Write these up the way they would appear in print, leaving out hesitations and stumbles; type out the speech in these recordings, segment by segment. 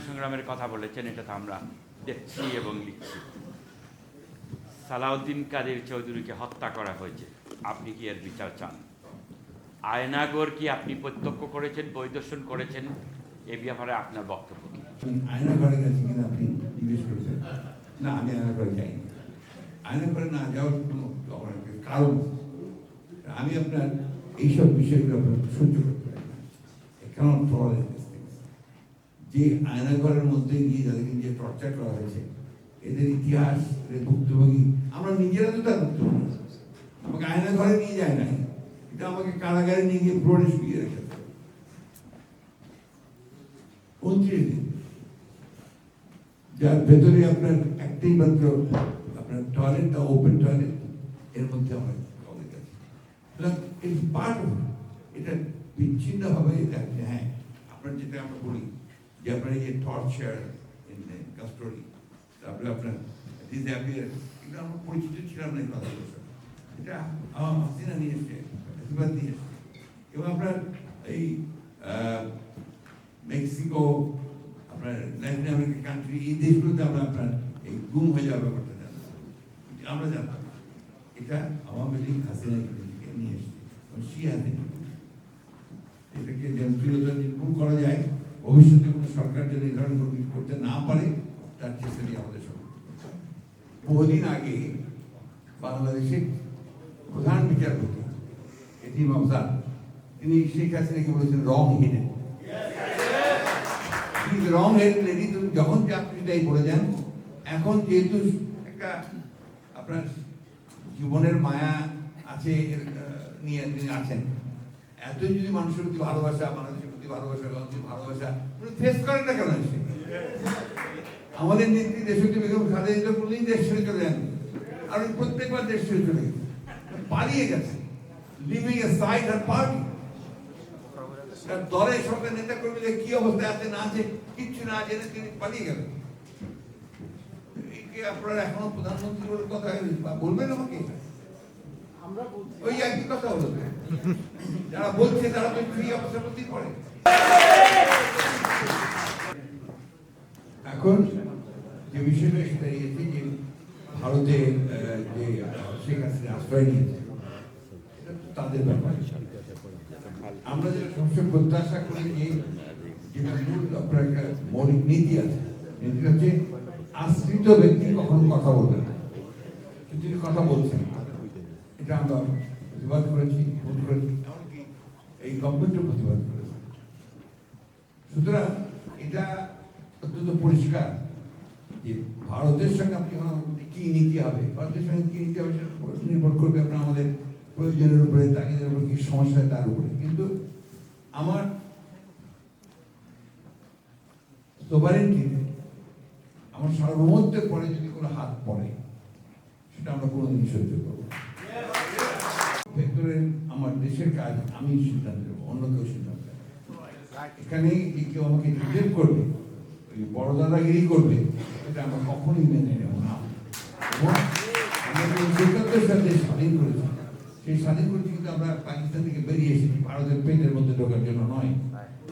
সংগ্রামের কথা বলেছেন, এটা তো আমরা দেখছি এবং লিখছি। সালাউদ্দিন কাদের চৌধুরীকে হত্যা করা হয়েছে, আপনি কি এর বিচার চান? আয়নাগর কি আপনি প্রত্যক্ষ করেছেন, পরিদর্শন করেছেন? এ ব্যাপারে আপনার বক্তব্য কি? আয়নাঘরে গেছি কিনা আপনি জিজ্ঞেস করেছেন? না, আমি আয়নাঘরে যাইনি। আয়নাঘরে না যাওয়ার কোনো কারণ, আমি আপনার এইসব বিষয়গুলো আপনার সহ্য করতে পারি না। কেমন যে আয়নাঘরের মধ্যে গিয়ে যাদেরকে যে টর্চার করা হয়েছে, এদের ইতিহাস, এদের ভুক্তভোগী, আমরা নিজেরা তো তার ভুক্তভোগী। আমাকে আয়নাঘরে নিয়ে যায় নাই, এটা আমাকে কারাগারে নিয়ে গিয়ে ফ্লোরে শুকিয়ে রেখেছে 29 দিন, যার ভেতরে আপনার একটাই মাত্র আপনার টয়লেট, ওপেন টয়লেট, এর মধ্যে আমার পার্ট এটা বিচ্ছিন্নভাবে হ্যাঁ, আপনার যেটা আমরা বলি যে আপনার এই যে টর্চার ইন কাস্টোডি, তারপরে আপনার ডিসঅ্যাপিয়ার, এগুলো আমরা পরিচিত ছিলাম না এই কথাগুলো। এটা হাসিনা নিয়ে এসছে, প্রতিবাদ নিয়ে এসছে। এবং আপনার এই মেক্সিকো, আপনার ল্যাটিন আমেরিকান কান্ট্রি, এই দেশগুলোতে আমরা আপনার এই গুম হয়ে যাওয়ার ব্যাপারটা জানতাম, আমরা জানতাম। এটা আওয়ামী লীগ হাসিনা নিয়ে এসছে, এটাকে যেন নির্মূল করা যায়, ভবিষ্যতে কোনো সরকার যে নির্ধারণ করতে না পারে, তার চেষ্টা নিয়ে আমাদের সরকার। বহুদিন আগে বাংলাদেশের প্রধান বিচারপতি এটিএম আফজাল, তিনি শেখ হাসিনাকে বলেছেন রং হেডেড। রং হেডেড লেডি, তুমি যখন আপনি তাই বলে যান। এখন যেহেতু একটা আপনার জীবনের মায়া আছে নিয়ে তিনি আছেন, এত যদি মানুষের প্রতি ভালোবাসা, বাংলাদেশের প্রতি ভালোবাসা, ভালোবাসা ফেস করেন না কেন? আমাদের নেত্রী দেশটি বেগম খালেদা জিয়া বললেই দেশ ছেড়ে চলে যান, আর প্রত্যেকবার দেশ ছেড়ে চলে গেছে, পালিয়ে গেছে, লিভিং এ সাইড আর পার্টি। দলে সরকার নেতা কর্মীদের কি অবস্থায় আছে না আছে কিচ্ছু না জেনে তিনি পালিয়ে গেলেন। আপনারা এখনো প্রধানমন্ত্রী বলে কথা বলবেন আমাকে? ওই একই কথা হলো, যারা বলছে তারা তো ফ্রি অবস্থার প্রতি পড়ে। এখন যে বিষয়টা সেটা ইয়েছে যে ভারতে যে শেখ হাসিনা আশ্রয় নিয়েছে, তাদের ব্যাপার। আমরা যেটা সবসময় প্রত্যাশা করি যে আপনার একটা মৌলিক নীতি আছে, নীতি হচ্ছে আশ্রিত ব্যক্তি কখনো কথা বলবে না, তিনি কথা বলছেন। এটা আমরা প্রতিবাদ করেছি, ভোট করেছি, এমনকি এই গভর্নমেন্টও প্রতিবাদ করেছে। সুতরাং এটা অত্যন্ত পরিষ্কার যে ভারতের সঙ্গে আপনি কি নীতি হবে, ভারতের সঙ্গে কি নীতি হবে সেটা নির্ভর করবে আপনার আমাদের প্রয়োজনের উপরে, তাগিদের উপরে, কি সমস্যা তার উপরে। কিন্তু আমার সোভারেন্টিতে, আমার সার্বভৌমত্বের পরে যদি কোনো হাত পড়ে, সেটা আমরা কোনোদিন সহ্য করবো। ভেতরে আমার দেশের কাজ আমি সিদ্ধান্ত নেবো, অন্য কেউ সিদ্ধান্ত নেবে। এখানে কেউ আমাকে রিজেক্ট করবে, ওই বড় দাদাগিরি করবে, এটা আমরা কখনই মেনে নেব না। আমরা সাথে স্বাধীন করেছি, সেই স্বাধীন করেছি কিন্তু আমরা পাকিস্তান থেকে বেরিয়ে এসেছি, ভারতের পেটের মধ্যে ঢোকার জন্য নয়।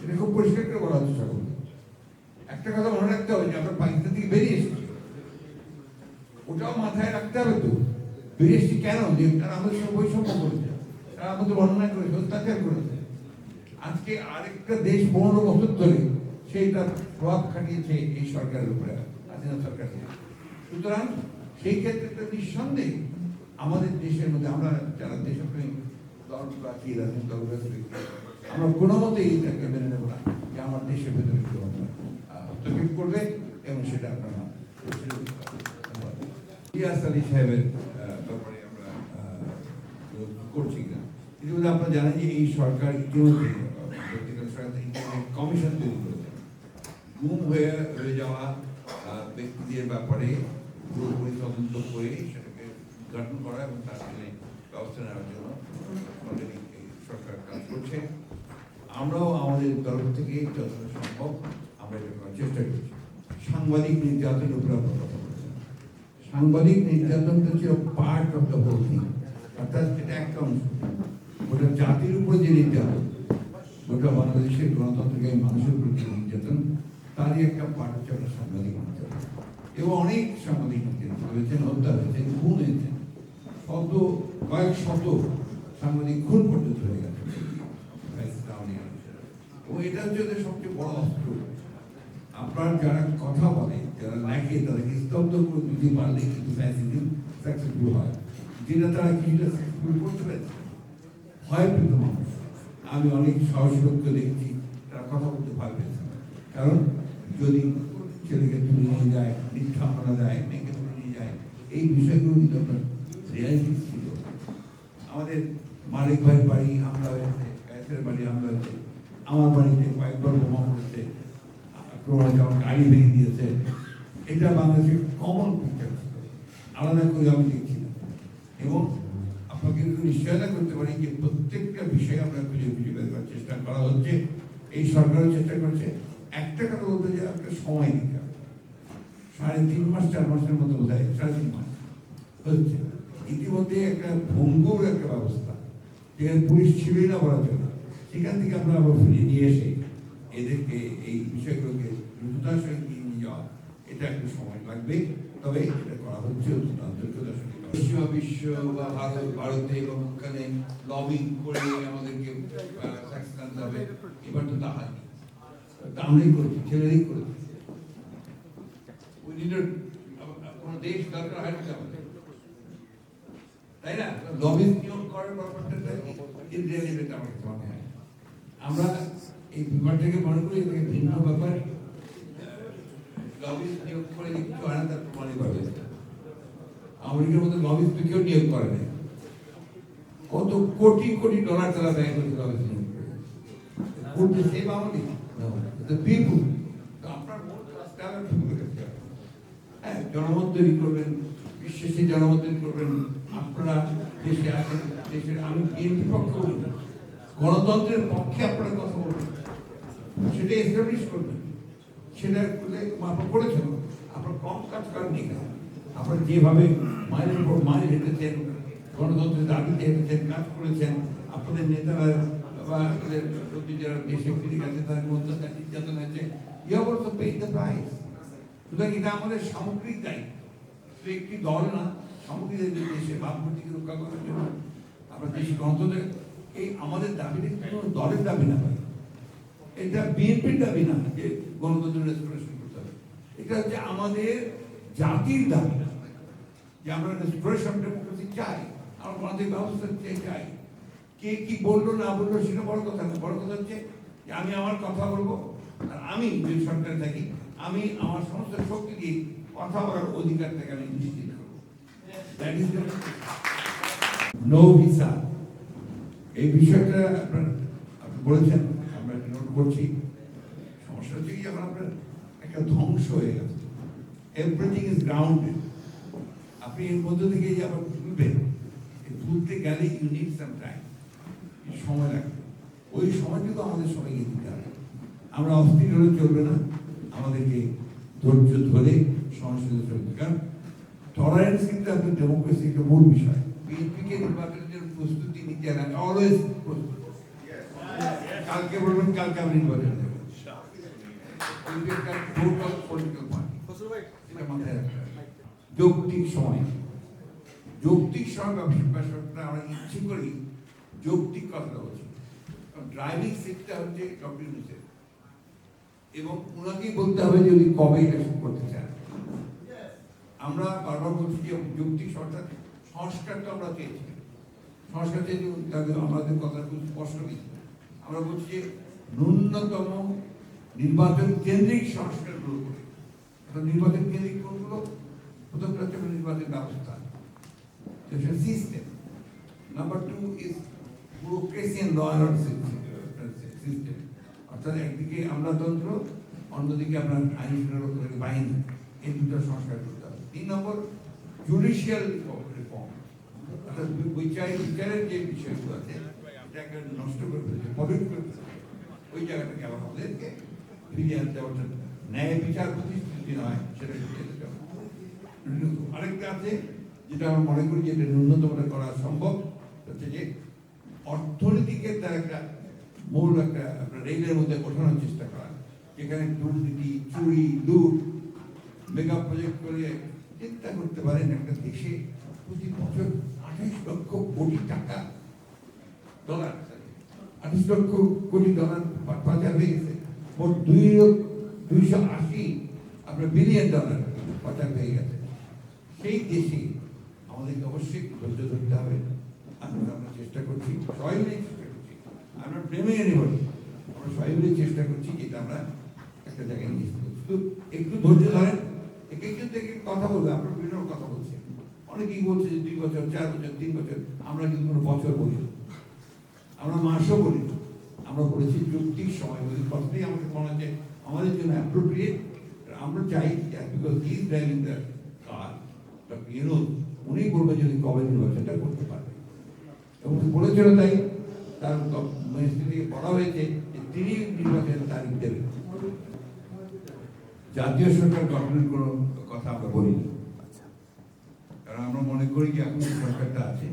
এটা খুব পরিষ্কার করে বলা হচ্ছে সকল। একটা কথা মনে রাখতে হবে যে আমরা পাকিস্তান থেকে বেরিয়ে এসেছি, ওটাও মাথায় রাখতে হবে। তো বেরিয়ে এসেছি কেন? যে তারা আমাদের সঙ্গে বৈষম্য করেছে, তারা আমাদের বর্ণনা করেছে, অত্যাচার করেছে। আজকে আরেকটা দেশ 15 বছর ধরে সেইটা প্রভাব খাটিয়েছে এই সরকারের উপরে, হাসিনা সরকার। সুতরাং সেই ক্ষেত্রে নিঃসন্দেহে আমাদের দেশের মধ্যে আমরা যারা দেশপ্রেমী দল আছি, রাজনৈতিক দল আছে, আমরা কোনো মতেই এটাকে মেনে নেব না যে আমার দেশের ভেতরে কেউ হস্তক্ষেপ করবে, এবং সেটা আপনারা ইয়াস আলী সাহেবের ব্যাপারে আমরা করছি না। ইতিমধ্যে আপনারা জানেন যে এই সরকার ইতিমধ্যে কমিশন তৈরি করেছে, গুম হয়ে যাওয়া ব্যক্তিদের ব্যাপারে পুরোপুরি তদন্ত করে সেটাকে উদ্ঘাটন করা এবং তার জন্য ব্যবস্থা নেওয়ার জন্য আমাদের সরকার কাজ করছে। আমরাও আমাদের তরফ থেকে যতটা সম্ভব আমরা এটা করার চেষ্টা করছি। সাংবাদিক নির্যাতনের উপরে আমরা কথা বলেছেন। সাংবাদিক নির্যাতনটা ছিল part of the whole thing, অর্থাৎ এটা একটা অংশ। গোটা জাতির উপরে যে নির্যাতন, গোটা বাংলাদেশের গণতন্ত্রকে মানুষের উপর যে নির্যাতন, তার তারই একটা পার্ট হচ্ছে আমরা সাংবাদিক হতে হবে। এবং অনেক সাংবাদিক হয়েছেন, হত্যা হয়েছেন, খুন হয়েছেন, কয়েক শত সাংবাদিক খুন পর্যন্ত হয়ে গেছে। এবং এটা হচ্ছে ওদের সবচেয়ে বড় অস্ত্র। আপনার যারা কথা বলে, যারা লেখে, তাদেরকে স্তব্ধ করে দিতে পারলে কিন্তু ফ্যাসিজম সাকসেসফুল হয়, যেটা তারা কিছুটা সাকসেসফুল করতে পারছে। ভয় পেত মানুষ। আমি অনেক সাহসী লোককে দেখছি তারা কথা বলতে ভয় পেয়েছে, কারণ যদি ছেলেকে তুলে নিয়ে যায়, মিথ্যা মানা যায়, মেয়েকে তুলে নিয়ে যায়, এই বিষয়গুলো কিন্তু আপনার রিয়ালিটি ছিল। আমাদের মালিক ভাইয়ের বাড়ি হামলা হয়েছে, গ্যাসের বাড়ি হামলা হয়েছে, আমার বাড়িতে কয়েকবার বোমা পড়েছে, আক্রমণ আমার গাড়ি ভেঙে দিয়েছে। এটা বাংলাদেশের কমন পিকচার ছিল, আলাদা করে আমি দেখছি না। এবং আপনাকে নিশ্চয়তা করতে পারি যে প্রত্যেকটা বিষয়ে আমরা খুঁজে খুঁজে বের করার চেষ্টা করা হচ্ছে। এই সরকারও চেষ্টা করছে। একটা কথা বলতে যে আপনাকে সময় দিতে হবে, 3.5 মাস 4 মাসের মতো বোধ হয়, 3.5 মাস হচ্ছে। ইতিমধ্যে একটা ভঙ্গুর একটা ব্যবস্থা, যেখানে পুলিশ ছিলই না বলা চলে, সেখান থেকে আমরা আবার ফিরিয়ে নিয়ে এসে এদেরকে এই বিষয়গুলোকে দ্রুততার সঙ্গে নিয়ে যাওয়া, এটা একটু সময় লাগবে। তবে এটা করা হচ্ছে আন্তর্জাতিক বিশ্ব বা ভারতে এবং ওখানে লবিং করে আমাদেরকে সাকসেস আনতে হবে। এবার তো তা হয়নি, তা আমরাই করেছি, ছেলেরাই করেছি। কোনো দেশ দরকার হয় না আমাদের, তাই না? লবিং নিয়োগ করার ব্যাপারটা আমার মনে হয় আমরা এই ব্যাপারটাকে মনে করি এটাকে ভিন্ন ব্যাপার। লবিং নিয়োগ করে কিছু হয় না, তার প্রমাণই পাবে। আমেরিকার মধ্যে লবিস্ট কেউ নিয়োগ করে না, কত কোটি কোটি ডলার তারা ব্যয় করেছে লবিস্ট নিয়োগ করে। করতে সেভ আমাদের পিপুল। আপনার হ্যাঁ, জনমত তৈরি করবেন, বিশ্বে সেই জনমত তৈরি করবেন। আপনারা দেশে আছেন, দেশের আমি বিএনপির পক্ষে বলব, গণতন্ত্রের পক্ষে আপনারা কথা বলবেন, সেটা এস্টাবলিশ করবেন। সেটা করলে আপনারা করেছেন, আপনারা কম কাজ করেননি। আপনারা যেভাবে মাইলের পর মাইল হেঁটেছেন, গণতন্ত্রের দাবিতে হেঁটেছেন, কাজ করেছেন, আপনাদের নেতারা বা আপনাদের প্রতি যারা দেশে ফিরে গেছে তাদের মধ্যে নির্যাতন হয়েছে, you have also paid the price. সুতরাং এটা আমাদের সামগ্রিক দায়িত্ব, তো একটি দল না, সামগ্রিক দেশের ভাবমূর্তিকে রক্ষা করার জন্য আমরা দেশ গণতন্ত্রের এই আমাদের দাবিটা কোনো দলের দাবি না হয়, এটা বিএনপির দাবি না যে গণতন্ত্রের রেস্টোরেশন করতে হবে। এটা হচ্ছে আমাদের জাতির দাবি যে আমরা রেস্টোরেশন ডেমোক্রেসি চাই, আমরা গণতান্ত্রিক ব্যবস্থা চাই। কে কি বললো না বললো সেটা বড় কথা না, বড় কথা হচ্ছে যে আমি আমার কথা বলবো, আর আমি যদি সরকারে থাকি আমি আমার সমস্ত শক্তি দিয়ে কথা বলার অধিকারটাকে আমি নিশ্চিত করবো। That is no visa. এই বিষয়টা আপনি বলেছেন, আমরা নোট করছি। সমস্যা হচ্ছে কি যখন আপনার একটা ধ্বংস হয়ে গেছে, এভরিথিং ইজ গ্রাউন্ডেড, আপনি এর মধ্য থেকে যে আবার তুলবেন, তুলতে গেলে ইউ নিড সাম টাইম, সময় লাগবে। ওই সময়টুকু আমাদের সবাইকে দিতে হবে। আমরা অস্থির হলে চলবে না, আমাদেরকে ধৈর্য ধরে সংস্কৃতি চলবে। কারণ টলারেন্স কিন্তু আপনার ডেমোক্রেসি একটা মূল বিষয়। বিএনপিকে নির্বাচনের জন্য প্রস্তুতি নিতে হবে, অলওয়েজ প্রস্তুত। কালকে বলবেন কালকে আমি নির্বাচন দেবো, যৌক্তিক সময়, যৌক্তিক সময় ব্যাপারটা আমরা ইচ্ছে করি যৌক্তিক কথা বলছি। ড্রাইভিং সিটটা হচ্ছে ডক্টর ইউনূসের, এবং ওনাকেই বলতে হবে যে উনি কবে এটা করতে চান। আমরা বারবার বলছি যে যৌক্তিক সংস্কার তো আমরা চেয়েছি, সংস্কার চেয়েছি, আমাদের কথা খুব স্পষ্ট নেই। আমরা বলছি যে ন্যূনতম নির্বাচন কেন্দ্রিক সংস্কারগুলো করে। নির্বাচন কেন্দ্রিক কোনগুলো? প্রথমটা হচ্ছে নির্বাচন ব্যবস্থা, system. Number 2 is bureaucracy and law and order system. অর্থাৎ একদিকে আমলাতন্ত্র, অন্যদিকে আপনার আইন শৃঙ্খলা বাহিনী, এই দুটো সংস্কার করতে হবে। 3 নম্বর জুডিশিয়াল রিফর্ম, অর্থাৎ বিচারের যে বিষয়গুলো আছে এটাকে নষ্ট করে ফেলছে, পলিট করে ফেলছে, ওই জায়গাটাকে আবার আমাদেরকে ফিরিয়ে আনতে হবে। ন্যায় বিচার প্রতিষ্ঠিত নয়, সেটা আরেকটা আছে যেটা আমরা মনে করি যে এটা ন্যূনতমটা করা সম্ভব, হচ্ছে যে অর্থনীতিকে তার একটা মূল একটা আপনার রেলের মধ্যে ওঠানোর চেষ্টা করা, যেখানে দুর্নীতি, চুরি, লুট, মেগা প্রজেক্ট করে চিন্তা করতে পারেন একটা দেশে প্রতি বছর 28 লক্ষ কোটি টাকা ডলার 28 লক্ষ কোটি ডলার পাচার হয়ে গেছে। মোট 280 আপনার বিলিয়ন ডলার পাচার হয়ে গেছে। সেই দেশে আমাদেরকে অবশ্যই ধৈর্য ধরতে হবে। আমরা চেষ্টা করছি, সবাই মিলে চেষ্টা করছি, আমরা প্রেমে এনে বলি, আমরা সবাই মিলে চেষ্টা করছি যেটা আমরা একটা জায়গায় নিয়ে যেতে পারি। শুধু একটু ধৈর্য ধরেন, একজন থেকে কথা বলবে, আপনার বিভিন্ন কথা বলছে, অনেকেই বলছে যে 2 বছর, 4 বছর, 3 বছর, আমরা কিন্তু কোনো বছর বলি না, আমরা মাসও বলি না, আমরা বলেছি যৌক্তিক সময় বলি। কথাটাই আমাকে মনে হচ্ছে আমাদের জন্য অ্যাপ্রোপ্রিয়েট। আমরা চাই because he is driving the car, but উনি বলবেন যদি কবে নির্বাচনটা করতে পারবে, এবং বলেছিল তাই তার মিনিস্ট্রি থেকে বলা হয়েছে যে তিনি নির্বাচনের তারিখ দেবেন। জাতীয় সরকার গঠনের কোনো কথা আমরা বলিনি, কারণ আমরা মনে করি যে এখন যে সরকারটা আছে,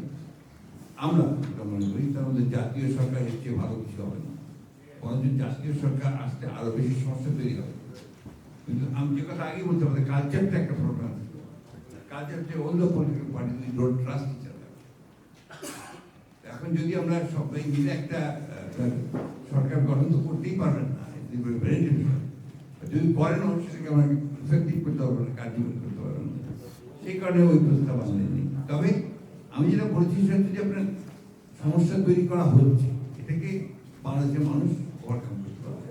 আমরা মনে করি তার মধ্যে জাতীয় সরকার এর চেয়ে ভালো কিছু হবে না, বরঞ্চ জাতীয় সরকার আসতে আরো বেশি সমস্যা তৈরি হবে। কিন্তু আমি যে কথা আগে বলতে আমাদের কালচারটা একটা প্রবলেম আছে। কালচার যে অন্য political party don't trust each other. এখন যদি আমরা সবাই মিলে একটা সরকার গঠন তো করতেই পারবেন না, যদি করেন সেটাকে আমরা ইফেক্টিভ করতে পারবো না, কার্যকরী করতে পারবো না, সেই কারণে ওই প্রস্তাব আনেননি। তবে আমি যেটা বলছি সেটা হচ্ছে যে আপনার সমস্যা তৈরি করা হচ্ছে, এটাকে বাংলাদেশের মানুষ ওভারকাম করতে পারবে।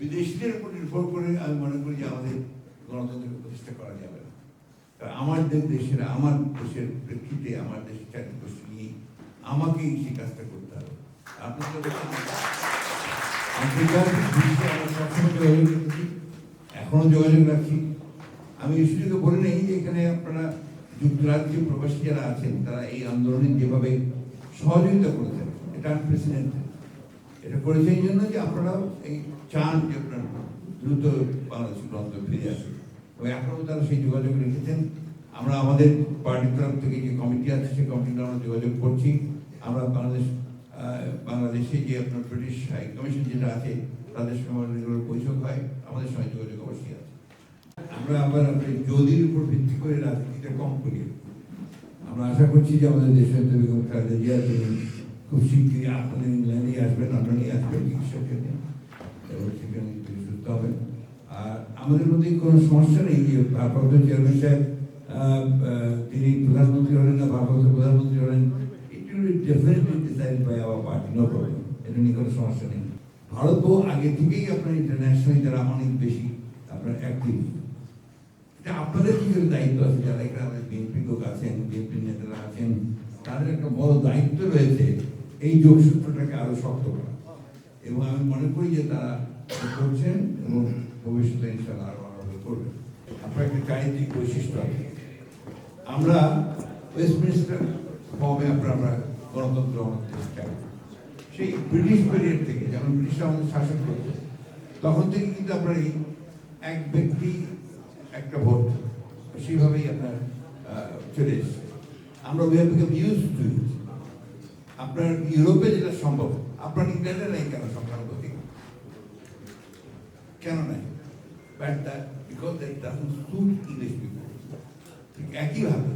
বিদেশিদের উপর নির্ভর করে আমি মনে করি যে আমাদের গণতন্ত্রকে প্রতিষ্ঠা করা যাবে না। কারণ আমাদের দেশের প্রেক্ষিতে আমার দেশের চারিপাশে নিয়ে আমাকেই সেই কাজটা করতে হবে। আপনাদের এখনো যোগাযোগ রাখছি। আমি এই সুযোগে বলে নেই যে এখানে আপনারা যুক্তরাজ্যে প্রবাসী যারা আছেন তারা এই আন্দোলনে যেভাবে সহযোগিতা করেছেন, এটা আনপ্রেসিডেন্টেড। এটা করেছে এই জন্য যে আপনারা এই চান যে আপনার দ্রুত বাংলাদেশের গণতন্ত্র ফিরে আসে, এবং এখনও তারা সেই যোগাযোগ রেখেছেন। আমরা আমাদের পার্টির তরফ থেকে যে কমিটি আছে সেই কমিটিতে আমরা যোগাযোগ করছি। আমরা বাংলাদেশে যে আপনার ব্রিটিশ হাই কমিশন যেটা আছে তাদের সঙ্গে আমাদের বৈঠক হয়, আমাদের সঙ্গে যোগাযোগ অবশ্যই আছে। আমরা আবার যদির উপর ভিত্তি করে রাজনীতিটা কম করি। আমরা আশা করছি যে আমাদের দেশের বেগম খালেদা জিয়া তিনি খুব শীঘ্রই আপনাদের ইংল্যান্ডে আসবেন, লন্ডনে আসবেন চিকিৎসার জন্য, এবং সেখানে তিনি সুস্থ হবেন। আর আমাদের মধ্যে কোনো সমস্যা নেই যে ভারপ্রাপ্ত চেয়ারম্যান সাহেব তিনি প্রধানমন্ত্রী হলেন না ভারপ্রাপ্ত প্রধানমন্ত্রী হলেন, it will be definitely decide by our party, no problem, এটা নিয়ে কোনো সমস্যা নেই। ভারত আগে থেকেই আপনার ইন্টারন্যাশনালি যারা অনেক বেশি আপনার অ্যাক্টিভ, এটা আপনাদের কিছু দায়িত্ব আছে, যারা এখানে আমাদের বিএনপি লোক আছেন, বিএনপি নেতারা আছেন, তাদের একটা বড় দায়িত্ব রয়েছে এই যোগসূত্রটাকে আরো শক্ত করা, এবং আমি মনে করি যে তারা করছেন এবং ভবিষ্যতে ইনশাআল্লাহ আরো করবেন। আপনার একটা চারিত্রিক বৈশিষ্ট্য আছে, আমরা ওয়েস্টমিনিস্টার ফর্মে আমরা গণতন্ত্র আমাদের চাই। সেই ব্রিটিশ পিরিয়ড থেকে, যখন ব্রিটিশরা আমাদের শাসন করছে, তখন থেকে কিন্তু আপনার এই এক ব্যক্তি একটা ভোট সেইভাবেই আপনার চলে এসছে। আমরা we have become used to it. আপনার ইউরোপে যেটা সম্ভব, আপনার ইংল্যান্ডে নাই কেন সংখ্যানুপাতিক? কেন নাই? But that because that doesn't suit English people. ঠিক একইভাবে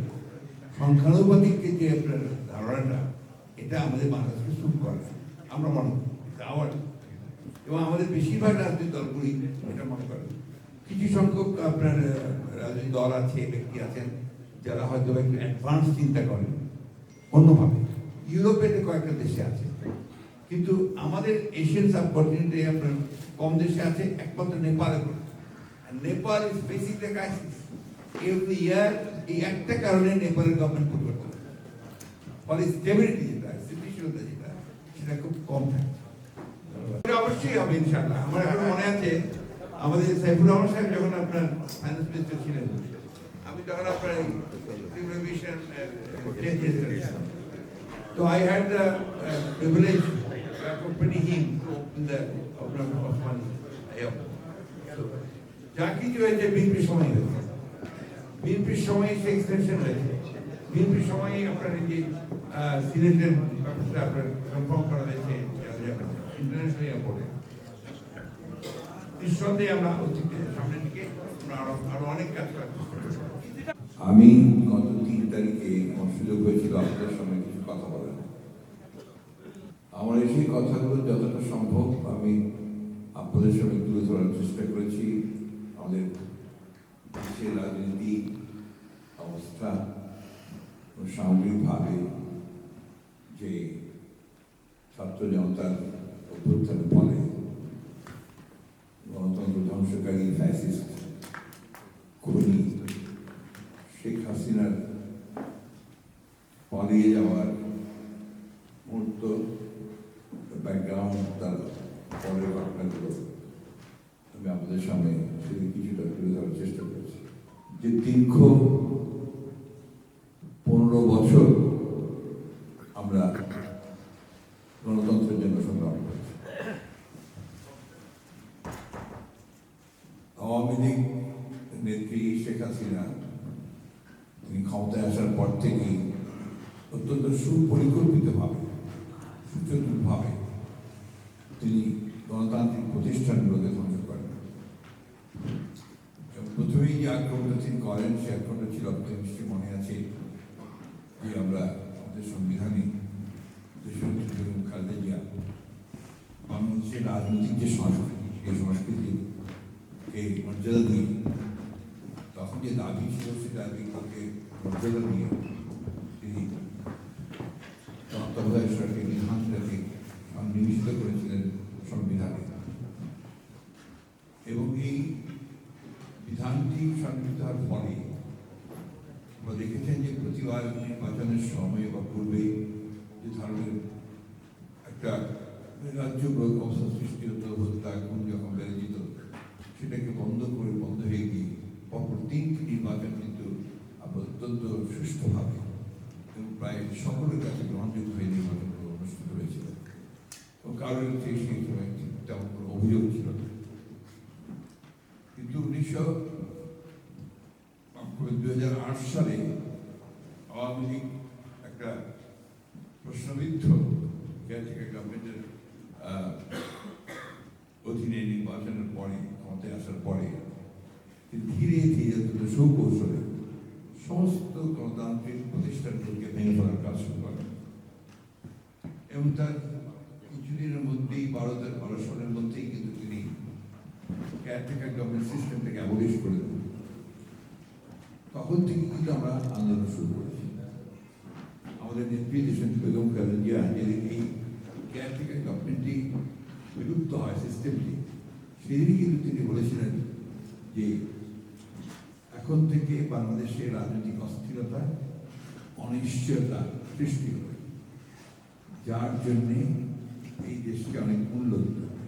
সংখ্যানুপাতিককে যে আপনার ধারণাটা, এটা আমাদের বাংলাদেশকে স্যুট করে না, আমরা মনে করি আবার, এবং আমাদের বেশিরভাগ রাজনৈতিক দলগুলি এটা মনে করে। কিছু সংখ্যক আপনার রাজনৈতিক দল আছে, ব্যক্তি আছেন যারা হয়তো একটু অ্যাডভান্স চিন্তা করেন অন্যভাবে। ইউরোপের কয়েকটা দেশে আছে, কিন্তু আমাদের এশিয়ান সাবকন্টিনেন্টে আপনার কম দেশে আছে, একমাত্র নেপালে করে। Nepal is facing the crisis every year. এই একটা কারণে নেপালের গভর্নমেন্ট পরিবর্তন, ফলে স্টেবিলিটি যেটা, স্থিতিশীলতা যেটা, সেটা খুব কম থাকে। অবশ্যই হবে ইনশাআল্লাহ। আমার এখন মনে আছে আমাদের সাইফুর রহমান সাহেব যখন আপনার ফাইন্যান্স মিনিস্টার ছিলেন, আমি তখন আপনার তো I had the privilege to accompany him to open the Osman Airport. So, যা কিছু হয়েছে বিএনপির সময় হয়েছে, বিএনপির সময় সে এক্সটেনশন হয়েছে, বিএনপির সময় আপনার এই যে সিলেটের ব্যাপারটা আপনার কনফার্ম করা হয়েছে ইন্টারন্যাশনাল এয়ারপোর্টে। নিঃসন্দেহে আমরা অতীতে সামনের দিকে আমরা আরো অনেক কাজ করতে। আমি গত 3 তারিখে আমার সুযোগ হয়েছিল আপনাদের সঙ্গে কিছু কথা বলার। আমার সেই কথাগুলো যতটা সম্ভব আমি আপনাদের সঙ্গে তুলে ধরার চেষ্টা করেছি। আমাদের দেশের রাজনীতি অবস্থা সামগ্রিকভাবে যে ছাত্র জনতার অভ্যুত্থানের ফলে গণতন্ত্র ধ্বংসকারী ফ্যাসিস্ট খুনি শেখ হাসিনার পালিয়ে যাওয়ার মুহূর্ত, ব্যাকগ্রাউন্ড, তার পরের ঘটনাগুলো আমি আপনাদের সামনে সেদিন কিছুটা তুলে ধরার চেষ্টা করেছি। যে দীর্ঘ 15 বছর আমরা গণতন্ত্রের জন্য সংগ্রাম করেছি। আওয়ামী লীগ নেত্রী শেখ হাসিনা তিনি ক্ষমতায় আসার পর থেকেই অত্যন্ত সুপরিকল্পিতভাবে, সুচতুরভাবে তিনি গণতান্ত্রিক প্রতিষ্ঠানগুলোকে ধ্বংস করেন। প্রথমেই যে আক্রমণটা তিনি করেন, সে আক্রমণটা ছিল আপনাদের নিশ্চয়ই মনে আছে যে আমরা আমাদের সংবিধানে খালেদা জিয়া বাংলাদেশের রাজনৈতিক যে সংস্কৃতি, সেই সংস্কৃতিকে মর্যাদা দিয়ে তখন যে দাবি ছিল সে দাবিকে মর্যাদা নিয়ে তিনি তত্ত্বাবধায়ক সরকারের বিধানটাকে সন্নিবেশিত করেছিলেন সংবিধানে। এবং এই বিধানটি সন্নিবেশিত হওয়ার ফলে আমরা দেখেছেন যে প্রতিবার নির্বাচনের সময় বা পূর্বে যে ধরনের একটা রাজ্য অবস্থা সৃষ্টি হতো, হত্যা খুন যখন বেড়ে যেত, সেটাকে বন্ধ হয়ে গিয়ে পরপর 3টি নির্বাচন কিন্তু অত্যন্ত সুষ্ঠুভাবে এবং প্রায় সকলের কাছে গ্রহণযোগ্য হয়ে নির্বাচনগুলো অনুষ্ঠিত হয়েছিল। এবং কারোর সেই সময় তেমন কোনো অভিযোগ ছিল না। কিন্তু 2008 সালে আওয়ামী লীগ একটা প্রশ্নবিদ্ধ কেয়ারটেকার গভর্নমেন্টের অধীনে নির্বাচনের পরে, ক্ষমতায় আসার পরে ধীরে ধীরে সুকৌশলে সমস্ত গণতান্ত্রিক প্রতিষ্ঠানগুলোকে ভেঙে ফেলার কাজ শুরু করেন। এবং তার কিছুদিনের মধ্যেই 12 সালের মধ্যেই কিন্তু তিনি কেয়ারটেকার গভর্নমেন্ট সিস্টেমটাকে অ্যাবলিশ করে দেন। তখন থেকে কিন্তু আমরা আন্দোলন শুরু করেছি। আমাদের নেত্রী দেশের বেগম খালেদা জিয়া যেদিন এই কেয়ারটেকার গভর্নমেন্টটি বিলুপ্ত হয়, সিস্টেমটি, সেদিনই কিন্তু তিনি বলেছিলেন যে এখন থেকে বাংলাদেশের রাজনৈতিক অস্থিরতা, অনিশ্চয়তা সৃষ্টি হবে, যার জন্যে এই দেশকে অনেক মূল্য দিতে হবে।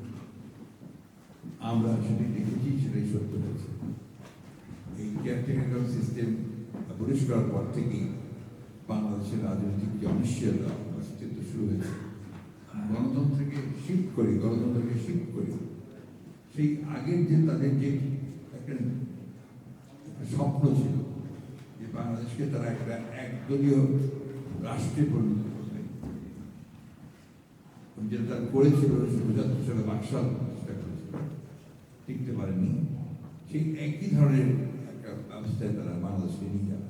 আমরা সেটি দেখেছি, সেটাই সত্য হয়েছে। এই কেয়ারটেকার সিস্টেম পরিষ্কার পর থেকেই বাংলাদেশের রাজনৈতিক যে অনিশ্চয়তা অস্তিত্ব শুরু হয়েছে। গণতন্ত্রকে শিফট করে সেই আগের যে তাদের যে একটা স্বপ্ন ছিল যে বাংলাদেশকে তারা একটা একদলীয় রাষ্ট্রে পরিণত করবে, যেটা তারা করেছিল 1975 সালে বাকশাল চেষ্টা করেছিল, টিকতে পারেনি। সেই একই ধরনের একটা ব্যবস্থায় তারা বাংলাদেশকে নিয়ে যাবে।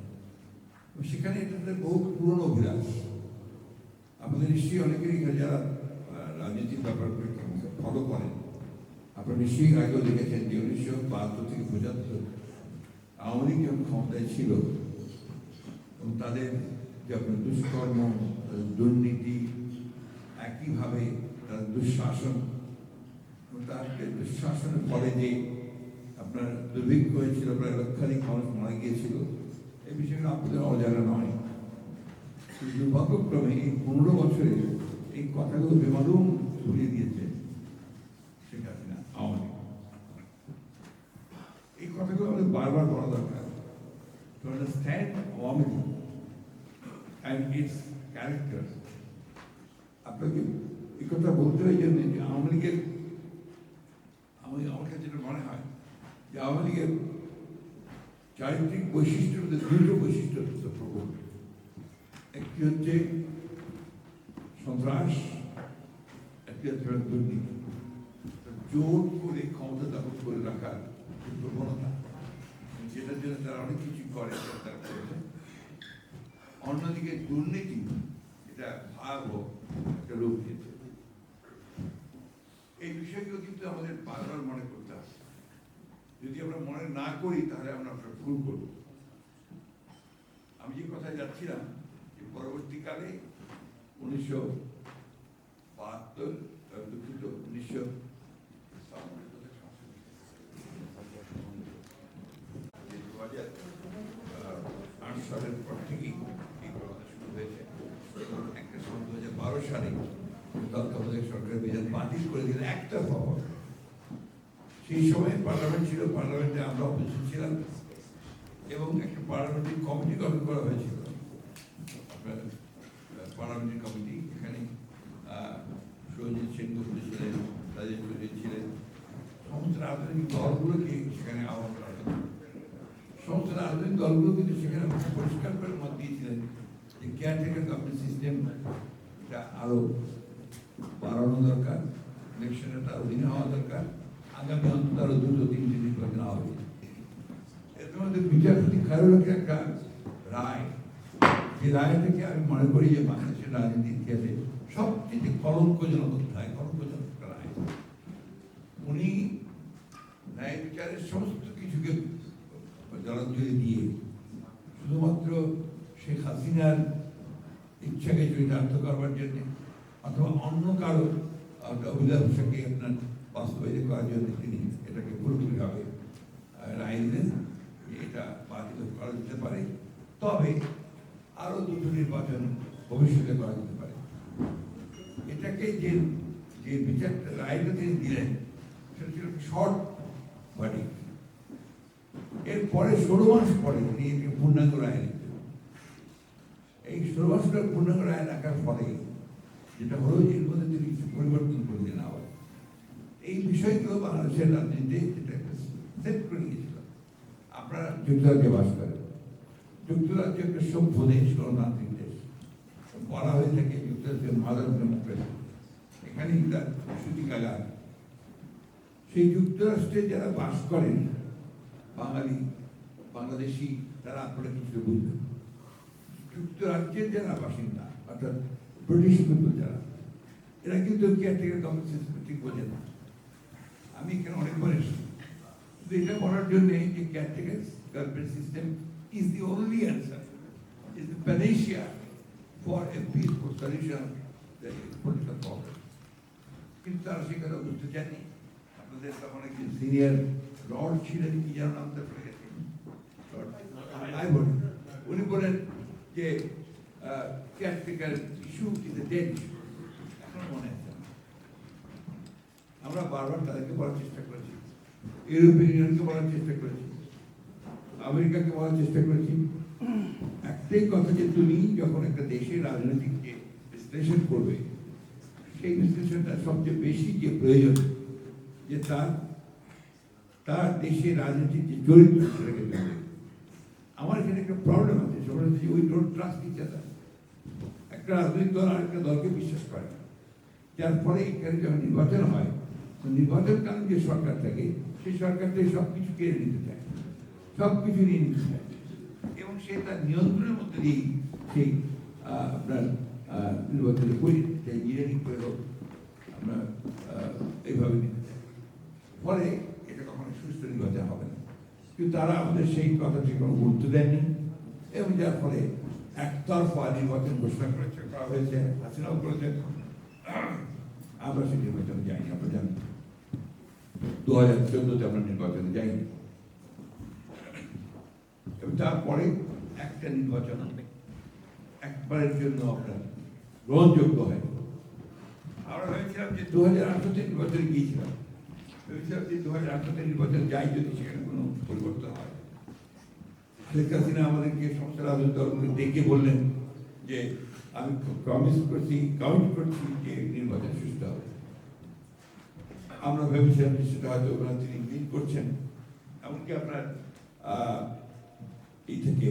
সেখানে এটা বহু পুরনো অভিলাষ। আমাদের নিশ্চয়ই অনেকেরই যারা রাজনীতির ব্যাপারগুলো ফলো করেন, আপনারা নিশ্চয়ই আগেও দেখেছেন যে 1972 থেকে 75 আওয়ামী লীগ যখন ক্ষমতায় ছিল এবং তাদের যে আপনার দুষ্কর্ম, দুর্নীতি, একইভাবে তার দুঃশাসন, তার দুঃশাসনের ফলে যে আপনার দুর্ভিক্ষ হয়েছিল, প্রায় লক্ষাধিক মানুষ মারা গিয়েছিল, এই বিষয়গুলো আপনাদের অজানা নয়। দুর্ভাগ্যক্রমে এই 15 বছরে এই কথাগুলো বেমালুম ছড়িয়ে দিয়েছে শেখ হাসিনা, আওয়ামী লীগ। এই কথাগুলো আমাদের বারবার বলা দরকার, to understand Awami League and its character। আপনাকে এই কথা বলতে হয় জন্য যে আওয়ামী লীগের, আমার কাছে যেটা মনে হয় যে আওয়ামী লীগের চারিত্রিক বৈশিষ্ট্যের মধ্যে 2টো বৈশিষ্ট্য প্রবল। একটি হচ্ছে সন্ত্রাস, একটি হচ্ছে দুর্নীতি। জোর করে ক্ষমতা দখল করে রাখার যে প্রবণতা, যেটার জন্য তারা অনেক কিছু করে, সেটা তারা করেছে। অন্যদিকে দুর্নীতি, এটা ভয়াবহ একটা রূপ নিয়েছে। এই বিষয়গুলো কিন্তু আমাদের বারবার মনে করতে হবে। যদি আমরা মনে না করি তাহলে আমরা ভুল করব। আমি যে কথায় যাচ্ছিলাম যে পরবর্তীকালে 1972 দুঃখিত 2008 সালের পর থেকেই এই প্রবণতা শুরু হয়েছে এবং একটা সময় 2012 সালে তত্ত্বাবধায়ক সরকারের বিধান বাতিল করে দিলেন একটা খবর। সেই সময় পার্লামেন্ট ছিল, পার্লামেন্টে আমরা অপোজিশন ছিলাম এবং একটা পার্লামেন্টারি কমিটি গঠন করা হয়েছিল, আপনার পার্লামেন্টারি কমিটি। এখানে সুরজিৎ সেনগুপ্ত ছিলেন, রাজেশ চৌধুরী ছিলেন, সমস্ত রাজনৈতিক দলগুলোকে সেখানে আহ্বান করা হয়েছিল। সমস্ত রাজনৈতিক দলগুলো কিন্তু সেখানে পরিষ্কার করে মত দিয়েছিলেন যে কেয়ারটেকার গভর্নমেন্ট সিস্টেমটা আরো বাড়ানো দরকার, ইলেকশনে তার অধীনে হওয়া দরকার, আগামী অন্তত আরো 2-3টি নির্বাচন হবে। এর মধ্যে বিচারপতি খায়রুলের একটা রায়, যে রায় থেকে আমি মনে করি যে বাংলাদেশের রাজনীতির ইতিহাসে সবচেয়ে কলঙ্কজনক অধ্যায়, কলঙ্কজনক একটা রায়। উনি ন্যায় বিচারের সমস্ত কিছুকে জলাঞ্জলি দিয়ে শুধুমাত্র শেখ হাসিনার ইচ্ছাকে চরিতার্থ করবার জন্য অথবা অন্য কারো অভিলাষাকে আপনার বাস্তবায়িত করার জন্য তিনি এটাকে পুরোপুরিভাবে রায় দিলেন যে এটা বাতিল করা যেতে পারে, তবে আরো 2টি নির্বাচন ভবিষ্যতে করা যেতে পারে। এটাকে যে যে বিচারটা রায়টা তিনি দিলেন সেটা ছিল শর্ট ভার্ডিক্ট। এরপরে 16 মাস পরে তিনি এটাকে পূর্ণাঙ্গ রায় লিখলেন। এই 16 মাসটা পূর্ণাঙ্গ রায় রাখার ফলে যেটা হলো, এর মধ্যে তিনি কিছু পরিবর্তন করে দিলেন আবার। এই বিষয়গুলো বাংলাদেশের রাজনীতিতে যেটা একটা সেট করে গিয়েছিল। আপনারা যুক্তরাজ্যে বাস করেন, যুক্তরাজ্য একটা সভ্য দেশ, গণতান্ত্রিক দেশ, বলা হয়ে থাকে যুক্তরাজ্যের মাদার ডেমোক্রেসি। এখানে তার সূতিকাগার। সেই যুক্তরাষ্ট্রে যারা বাস করেন বাঙালি, বাংলাদেশি, তারা আপনারা কিছু বুঝবেন। যুক্তরাজ্যের যারা বাসিন্দা অর্থাৎ ব্রিটিশ পিপল যারা, এরা কিন্তু কেয়ারটেকার গভর্নমেন্ট সিস্টেম ঠিক বোঝে না। আমি এখানে অনেকবার এসেছি শুধু এটা বলার জন্য যে caretaker government system is the only answer, is the panacea for a peaceful solution of the political problem. কিন্তু তারা সে কথা বুঝতে চাননি। আপনাদের তখন একজন সিনিয়র লর্ড ছিলেন, কি যেন নাম তার পড়ে গেছে, উনি বলেন যে caretaker issue is a dead issue. এখন মনে আছে আমরা বারবার তাদেরকে বলার চেষ্টা করেছি, ইউরোপিয়ান ইউনিয়নকে বলার চেষ্টা করেছি, আমেরিকাকে বলার চেষ্টা করেছি, একটাই কথা যে তুমি যখন একটা দেশের রাজনৈতিক যে বিশ্লেষণ করবে, সেই বিশ্লেষণটা সবচেয়ে বেশি যে প্রয়োজন যে তার দেশের রাজনীতির যে চরিত্র সেটাকে দেখবে। আমার এখানে একটা প্রবলেম আছে, সেটা হচ্ছে we don't trust each other. একটা রাজনৈতিক দল আরেকটা দলকে বিশ্বাস করে না, যার ফলে এখানে যখন নির্বাচন হয়, নির্বাচনকালীন যে সরকার থাকে সেই সরকার থেকে সব কিছু কেড়ে নিতে চায়, সব কিছু নিয়ে নিতে চায়, এবং সে তার নিয়ন্ত্রণের মধ্যে দিয়েই সেই আপনার নির্বাচনে করি চাই, ইঞ্জিনিয়ারিং করে হোক আপনার এইভাবে নিতে চায়। ফলে এটা কখনো সুস্থ নির্বাচন হবে না। কিন্তু তারা আমাদের সেই কথাটি কোনো গুরুত্ব দেননি, এবং যার ফলে একতরফা নির্বাচন ঘোষণা করা হয়েছে, হাসিনাও করেছেন। আমরা সেই নির্বাচনে যাইনি, আমরা জানি 2014-তে আমরা নির্বাচনে যাইনি, এবং তারপরে একটা নির্বাচন একবারের জন্য আপনার গ্রহণযোগ্য হয়। আমরা ভেবেছিলাম যে 2018-তে নির্বাচনে গিয়েছিলাম, ভেবেছিলাম যে 2018-তে নির্বাচন যাই যদি সেখানে কোনো পরিবর্তন হয়। শেখ হাসিনা আমাদেরকে সমস্ত রাজনৈতিক দলগুলো ডেকে বললেন যে আমি প্রমিস করছি, কাউন্ট করছি যে নির্বাচন সুস্থ হবে। আমরা ভেবেছিলাম যে সেটা হয়তো তিনি লিড করছেন, এমনকি আপনার এই থেকে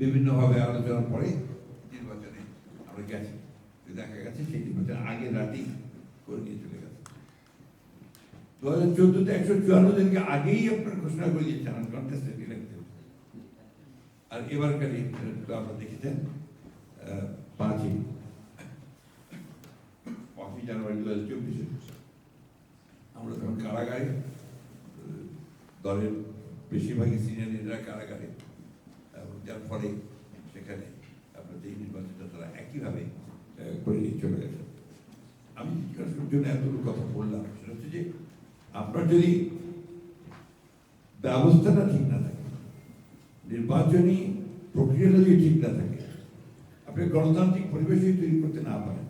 বিভিন্নভাবে আলোচনার পরে নির্বাচনে আমরা গেছি, দেখা গেছে সেই নির্বাচন আগের রাতেই করে নিয়ে চলে গেছে। 2014-তে 154 জনকে আগেই আপনার ঘোষণা করে দিয়েছেন আনকন্টেস্টেড ইলেক্টেড। আর এবারকার আপনারা দেখেছেন 5ই জানুয়ারি 2024-এ আমরা তখন কারাগারে, দলের বেশিরভাগই সিনিয়র লিডাররা কারাগারে, এবং যার ফলে সেখানে আপনাদের এই নির্বাচনটা তারা একইভাবে করে নিয়ে চলে গেছে। আমি জিজ্ঞাসার জন্য এতটুকু কথা বললাম, সেটা হচ্ছে যে আপনার যদি ব্যবস্থাটা ঠিক না থাকে, নির্বাচনী প্রক্রিয়াটা যদি ঠিক না থাকে, আপনি গণতান্ত্রিক পরিবেশ যদি তৈরি করতে না পারেন,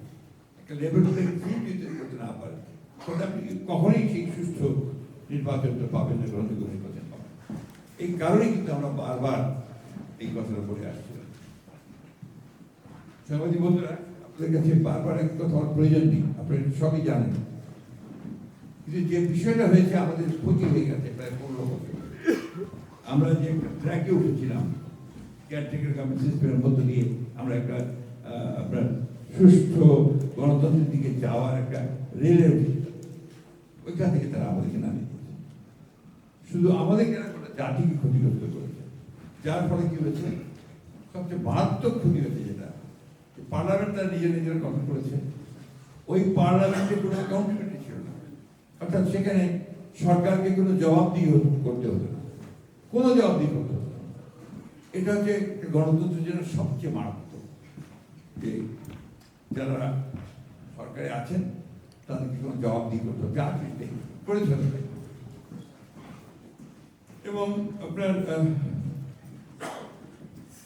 একটা লেভেল প্লেইং ফিল্ড যদি তৈরি করতে না পারেন, তাহলে আপনি কখনোই সেই সুষ্ঠু নির্বাচনটা পাবেন না, গ্রহণযোগ্য নির্বাচন পাবেন। এই কারণেই কিন্তু আমরা বারবার এই কথাটা বলে আসছিলাম। সাংবাদিক বন্ধুরা, আপনাদের কাছে বারবার এক কথা আমার প্রয়োজন নেই, আপনারা সবই জানেন। কিন্তু যে বিষয়টা হয়েছে, আমাদের ক্ষতি হয়ে গেছে প্রায় 15 বছর। আমরা যে একটা ট্র্যাকে উঠেছিলাম, কেয়ারটেকার গভর্নমেন্ট সিস্টেমের মধ্য দিয়ে আমরা একটা আপনার সুষ্ঠু গণতন্ত্রের দিকে যাওয়ার একটা রেলে উঠেছিলাম, ওইখান থেকে তারা আমাদেরকে নামিয়ে দিয়েছে। শুধু আমাদেরকে না, জাতিকে ক্ষতিগ্রস্ত করেছে। যার ফলে কি হয়েছে, সবচেয়ে মারাত্মক ক্ষতি হয়েছে যেটা, পার্লামেন্ট তারা নিজেরা গঠন করেছে, ওই পার্লামেন্টে কোনো অ্যাকাউন্টেবিলিটি ছিল না। অর্থাৎ সেখানে সরকারকে কোনো জবাবদিহি করতে হতো না, কোনো জবাবদিহি করতে হতো না। এটা হচ্ছে গণতন্ত্রের জন্য সবচেয়ে মারাত্মক, যে যারা সরকারে আছেন তাদেরকে কোনো জবাবদিহি করতে হবে, যা কিছু করে চলবে। এবং আপনার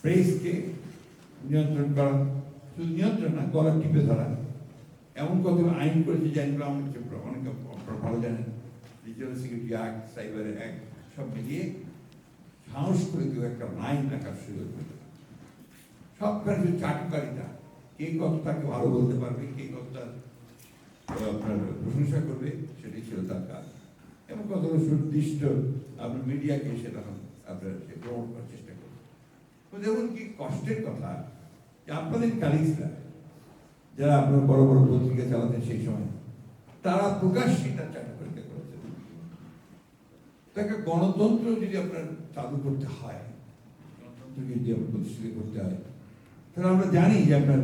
প্রেসকে নিয়ন্ত্রণ করা, শুধু নিয়ন্ত্রণ না, গলা টিপে ধরা, এমন কত আইন করেছে যে আইনগুলো অনেক আপনারা ভালো জানেন, digital security act, cyber act, সব মিলিয়ে সাহস করে কেউ একটা লাইন রাখার সুযোগ পেতে, সবখানে যে চাটুকারিতা, কে কত তাকে ভালো বলতে পারবে, কে কত তার আপনার প্রশংসা করবে, সেটাই ছিল তার কাজ। এবং কতগুলো সুনির্দিষ্ট আপনার মিডিয়াকে সেটা আপনার প্রমোট করার চেষ্টা করবে। দেখুন কি কষ্টের কথা যে আপনাদের কালিগসরা, যারা আপনার বড় বড় পত্রিকা চালাতেন সেই সময়, তারা প্রকাশ্যে তার চাটুকারিতা করেছে। তাকে গণতন্ত্র যদি আপনার চালু করতে হয়, গণতন্ত্রকে যদি আপনার প্রতিষ্ঠিত করতে হয়, তাহলে আমরা জানি যে আপনার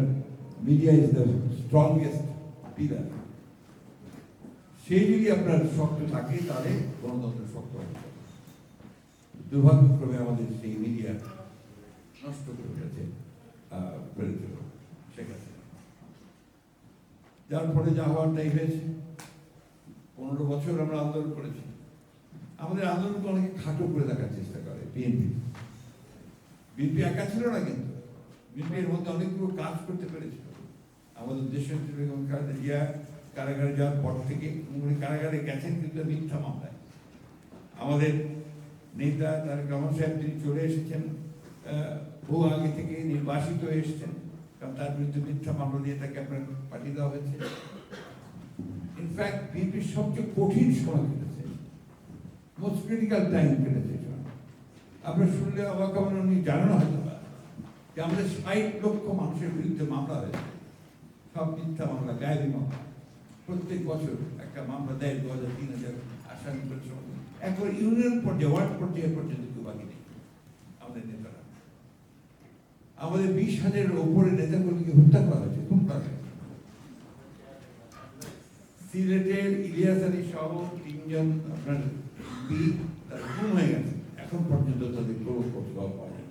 media is the strongest pillar. সেই যদি আপনার শক্ত থাকে, তাহলে গণতন্ত্র শক্ত হবে। দুর্ভাগ্যক্রমে আমাদের সেই মিডিয়া নষ্ট করে গেছে সেখানে, যার ফলে যা হওয়ার তাই হয়েছে। 15 বছর আমরা আন্দোলন করেছি। আমাদের আন্দোলনকে অনেকে খাটো করে দেখার চেষ্টা করে। বিএনপি একা ছিল না, কিন্তু বিএনপি এর মধ্যে অনেকগুলো কাজ করতে পেরেছিল। আমাদের দেশের বেগম খালেদা জিয়া কারাগারে যাওয়ার পর থেকে উনি কারাগারে গেছেন কিন্তু মিথ্যা মামলায়। আমাদের নেতা তারেক রহমান সাহেব, তিনি চলে এসেছেন বহু আগে থেকে, নির্বাসিত হয়ে এসেছেন, কারণ তার বিরুদ্ধে মিথ্যা মামলা দিয়ে তাকে আপনার পাঠিয়ে দেওয়া হয়েছে। ইনফ্যাক্ট বিএনপির সবচেয়ে কঠিন সময় কেটেছে, মোস্ট ক্রিটিক্যাল টাইম কেটেছে। আপনার শুনলে অবাক হবেন, উনি জানেন হয়তো যে আমাদের 60 লক্ষ মানুষের বিরুদ্ধে মামলা হয়েছে, সব মিথ্যা মামলা, গায়েবী মামলা। প্রত্যেক বছর একটা মামলা দেয়, 2000-3000 আসামি করেছে। এখন ইউনিয়ন পর্যায়ে, ওয়ার্ড পর্যায়ে পর্যন্ত কেউ বাকি নেই আমাদের নেতারা। আমাদের 20,000-এর ওপরে নেতাগুলিকে হত্যা করা হয়েছে, খুন করা হয়েছে। সিলেটের ইলিয়াস আলী সহ 3 জন আপনার তার খুন হয়ে গেছে, এখন পর্যন্ত তাদের কোনো খোঁজখবর পাওয়া যায়।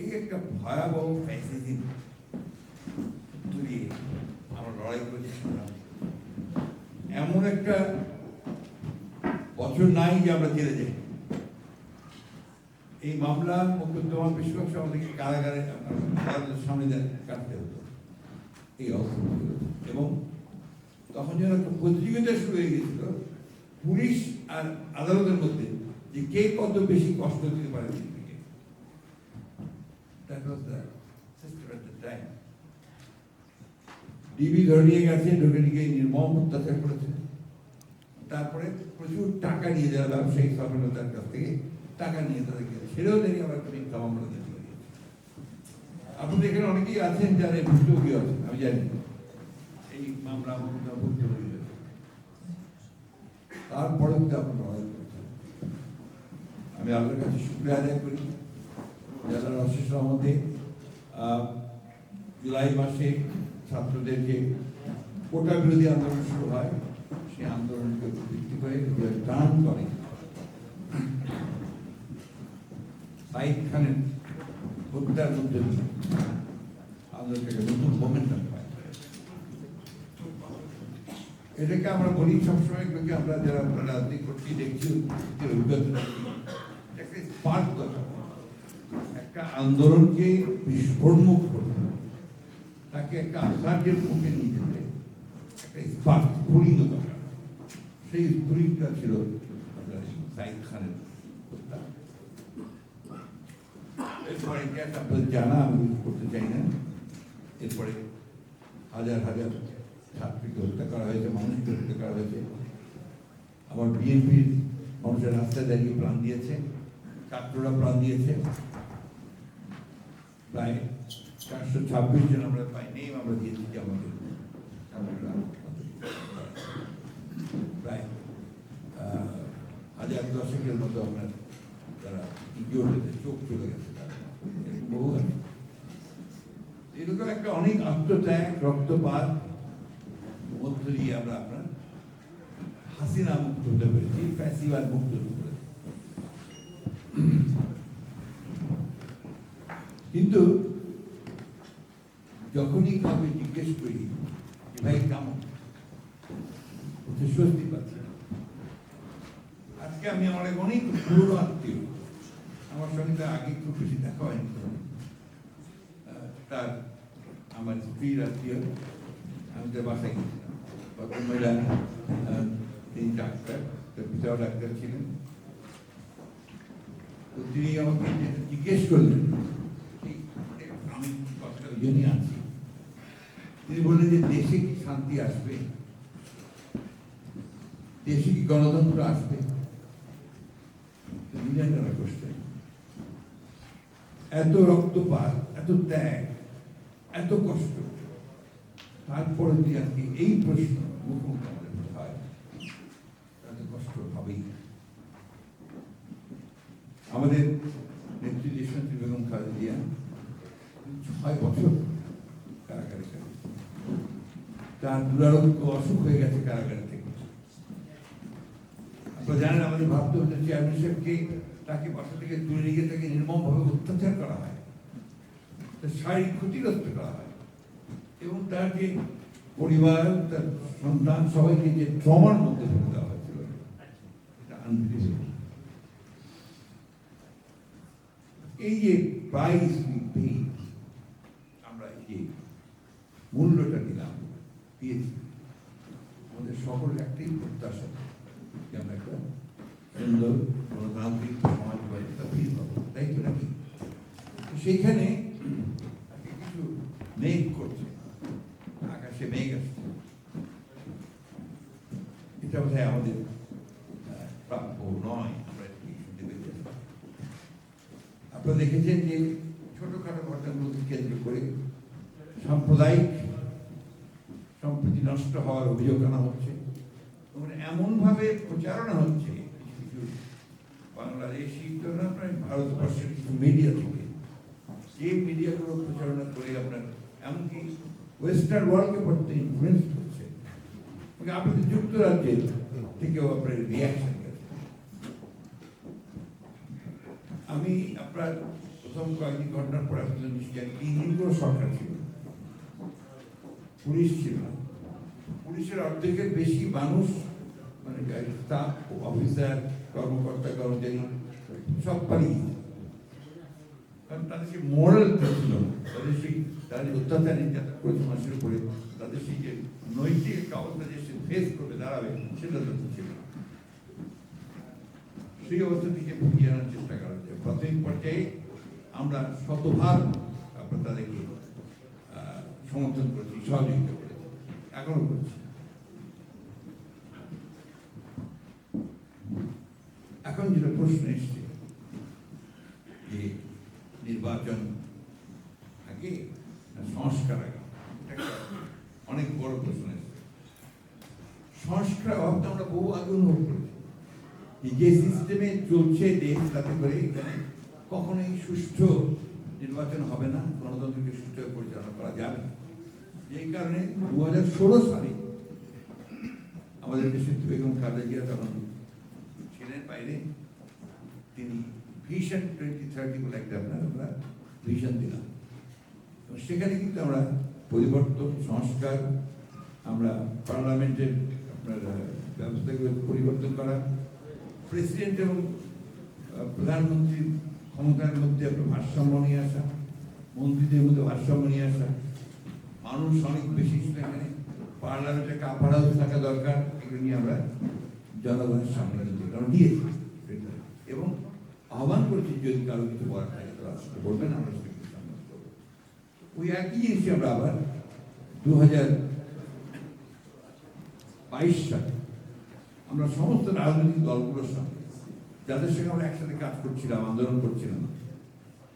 এই একটা ভয়াবহ ফ্যাসিজম তুলিয়ে আমরা লড়াই করেছি। এমন একটা বছর নাই যে আমরা জেলে যাই। এই মামলা মোকদ্দমা বেশিরভাগ আমাদেরকে কারাগারে আদালতের সামনে কাটতে হতো, এই অবস্থা। এবং তখন যেন একটা প্রতিযোগিতা শুরু হয়ে গেছিল পুলিশ আর আদালতের মধ্যে, যে কে কত বেশি কষ্ট দিতে পারে। ডিবি ধরে নিয়ে গেছে, ঢুকে নির্মম অত্যাচার করেছে। তারপরে প্রচুর টাকা নিয়ে, যারা ব্যবসায়িক সফলতার কাছ থেকে টাকা নিয়ে তাদেরকে ছেড়েও দেরি আবার মিথ্যা মামলা দিতে পারি। আপনাদের এখানে অনেকেই আছেন যারা ভুক্তভোগী আছেন, আমি জানি। এই মামলা আমাকে ভুক্ত হয়ে যাবে। তারপরে কিন্তু আপনার লড়াই করতে হবে। আমি আল্লাহর কাছে শুকরিয়া আদায় করি যারা অশেষ রহমতে জুলাই মাসে ছাত্রদের যে কোটা বিরোধী আন্দোলন শুরু হয় সেই আন্দোলনকে ভিত্তি করে টান করে সাইদ খানের হত্যার মধ্যে দিয়ে আন্দোলনটাকে নতুন মোমেন্টাম পায়। এটাকে আমরা বলি সবসময় এগুলোকে আমরা যারা রাজনীতি করছি দেখছি অভিজ্ঞতা একটা স্পার্ক দরকার, একটা আন্দোলনকে বিস্ফোরণমুখ করতে তাকে একটা আসার্যের মুখে নিয়ে যেতে একটা স্পার্ক স্ফুলিঙ্গ দরকার। সেই স্ফুলিংটা ছিল সাইদ খানের হত্যা। এরপরে ইতিহাস আপনাদের জানা, আমি করতে চাই না। এরপরে হাজার হাজার ছাত্রীকে হত্যা করা হয়েছে, মানুষকে হত্যা করা হয়েছে। আবার বিএনপির মানুষের রাস্তায় দাঁড়িয়ে প্রাণ দিয়েছে, ছাত্ররা প্রাণ দিয়েছে। প্রায় 426 জন আমরা পাই নেই, আমরা দিয়েছি যে আমাদের ছাত্ররা প্রায় 1010 মতো আপনার যারা চোখ চলে গেছে, বহু আছে। এরকম একটা অনেক আত্মত্যাগ, রক্তপাত মধ্য দিয়ে আমরা আপনার হাসিনা মুক্ত হতে পেরেছি, ফ্যাসিবাদ মুক্ত হতে পেরেছি। কিন্তু যখনই কাউকে জিজ্ঞেস করি ভাই কেমন, স্বস্তি পাচ্ছি না। আজকে আমি আমার অনেক পুরনো আত্মীয়, আমার সঙ্গে আগে খুব বেশি দেখা হয়নি, তার আমার স্ত্রীর আত্মীয়, আমি তার বাসায় গেছিলাম। ভদ্রমহিলা, তিনি ডাক্তার, তার পিতাও ডাক্তার ছিলেন। তো তিনি আমাকে জিজ্ঞেস করলেন, আমি কথাটা ওই জন্যই আনছি, তিনি বললেন যে দেশে কি শান্তি আসবে, দেশে কি গণতন্ত্র আসবে? এত রক্তপাত, এত ত্যাগ, এত কষ্ট, তারপরে যদি আজকে এই প্রশ্ন মুখোমুখি আমাদের হয়, এত কষ্ট হবেই। আমাদের নেত্রী দেশনেত্রী বেগম খালেদা জিয়া 6 বছর কারাগারে গেছে, তার দুরারোগ্য অসুখ হয়ে গেছে কারাগার থেকে। আপনারা জানেন আমাদের ভাবতে হচ্ছে চেয়ারম্যান সাহেবকে তাকে বাসা থেকে তুলে নিয়ে গিয়ে তাকে নির্মমভাবে অত্যাচার করা হয়, তার শারীরিক ক্ষতিগ্রস্ত করা হয়, এবং তার যে পরিবার, তার সন্তান, সবাইকে যে ট্রমার মধ্যে ফেলে দেওয়া হয়েছিল, এটা আনবিলিভেবল। এই যে প্রাইস আমরা এই যে মূল্যটা দিলাম, দিয়েছি, আমাদের সকলের একটাই প্রত্যাশা যে আমরা একটা সুন্দর গণতান্ত্রিক সমাজ ব্যবস্থা ফিরে পাবো, তাই তো নাকি? সেইখানে কিছু মেঘ করছে, আকাশে মেঘ আসছে, এটা বোধহয় আমাদের প্রাপ্য নয়। আমরা শুনতে পেয়েছি, আপনারা দেখেছেন যে ছোটখাটো ঘটনাগুলোকে কেন্দ্র করে সাম্প্রদায়িক সম্প্রীতি নষ্ট হওয়ার অভিযোগ আনা হচ্ছে, এমনভাবে প্রচারণা হচ্ছে কিছু বাংলাদেশি, ভারতবর্ষের কিছু মিডিয়া থেকে, যে মিডিয়াগুলো প্রচারণা করে আপনার এমনকি ওয়েস্টার্ন ওয়ার্ল্ডকে পড়তে ইনফ্লুয়েন্স করছে। আপনাদের যুক্তরাজ্যের থেকেও আপনার রিয়াকশন গেছে। আমি আপনার প্রথম কয়েকদিন ঘটনার পরে আপনাদের নিশ্চয় 3 দিন করে সরকার ছিল, পুলিশ ছিল না। পুলিশের অর্ধেকের বেশি মানুষ, মানে স্টাফ, অফিসার, কর্মকর্তা, কর্মচারী সব পালিয়ে, কারণ তাদের সেই মোরালটা ছিল, তাদের সেই তাদের অত্যাচার নির্যাতন করেছে মানুষের উপরে, তাদের সেই যে নৈতিক একটা অবস্থা যে সে ফেস করবে, দাঁড়াবে, সেটা তাদের ছিল। সেই অবস্থা থেকে ফিরিয়ে আনার চেষ্টা করা হচ্ছে। প্রাথমিক পর্যায়ে আমরা শতভাগ আপনার তাদেরকে সমর্থন করেছি, সহযোগিতা করেছি, এখনো করছি। এখন যেটা প্রশ্ন এসছে যে নির্বাচন আগে না সংস্কার আগে, অনেক বড় প্রশ্ন এসছে। যে সিস্টেমে চলছে দেশ, তাতে করে এখানে কখনোই সুষ্ঠু নির্বাচন হবে না, গণতন্ত্রকে সুষ্ঠুভাবে পরিচালনা করা যাবে না। এই কারণে 2016 সালে আমাদের দেশের বেগম খালেদা জিয়া তখন ছিলেন বাইরে, তিনি ভিশন 2030 বলে একটা আমরা ভিশন দিলাম। এবং সেখানে কিন্তু আমরা পরিবর্তন, সংস্কার, আমরা পার্লামেন্টের আপনার ব্যবস্থাগুলো পরিবর্তন করা, প্রেসিডেন্ট এবং প্রধানমন্ত্রীর ক্ষমতার মধ্যে একটা ভারসাম্য নিয়ে আসা, মন্ত্রীদের মধ্যে ভারসাম্য নিয়ে আসা, মানুষ অনেক বেশি ছিল এখানে, পার্লামেন্টে কাপড় হাউস থাকা দরকার, এগুলো নিয়ে আমরা জনগণের সামনে দিয়েছি এবং আহ্বান করছি যদি কারো কিছু বলার থাকে তারা আসলে বলবেন, আমরা সেগুলো সম্মান করবো। ওই একই জিনিসই আমরা আবার 2022 সালে আমরা সমস্ত রাজনৈতিক দলগুলোর সঙ্গে, যাদের সঙ্গে আমরা একসাথে কাজ করছিলাম, আন্দোলন করছিলাম,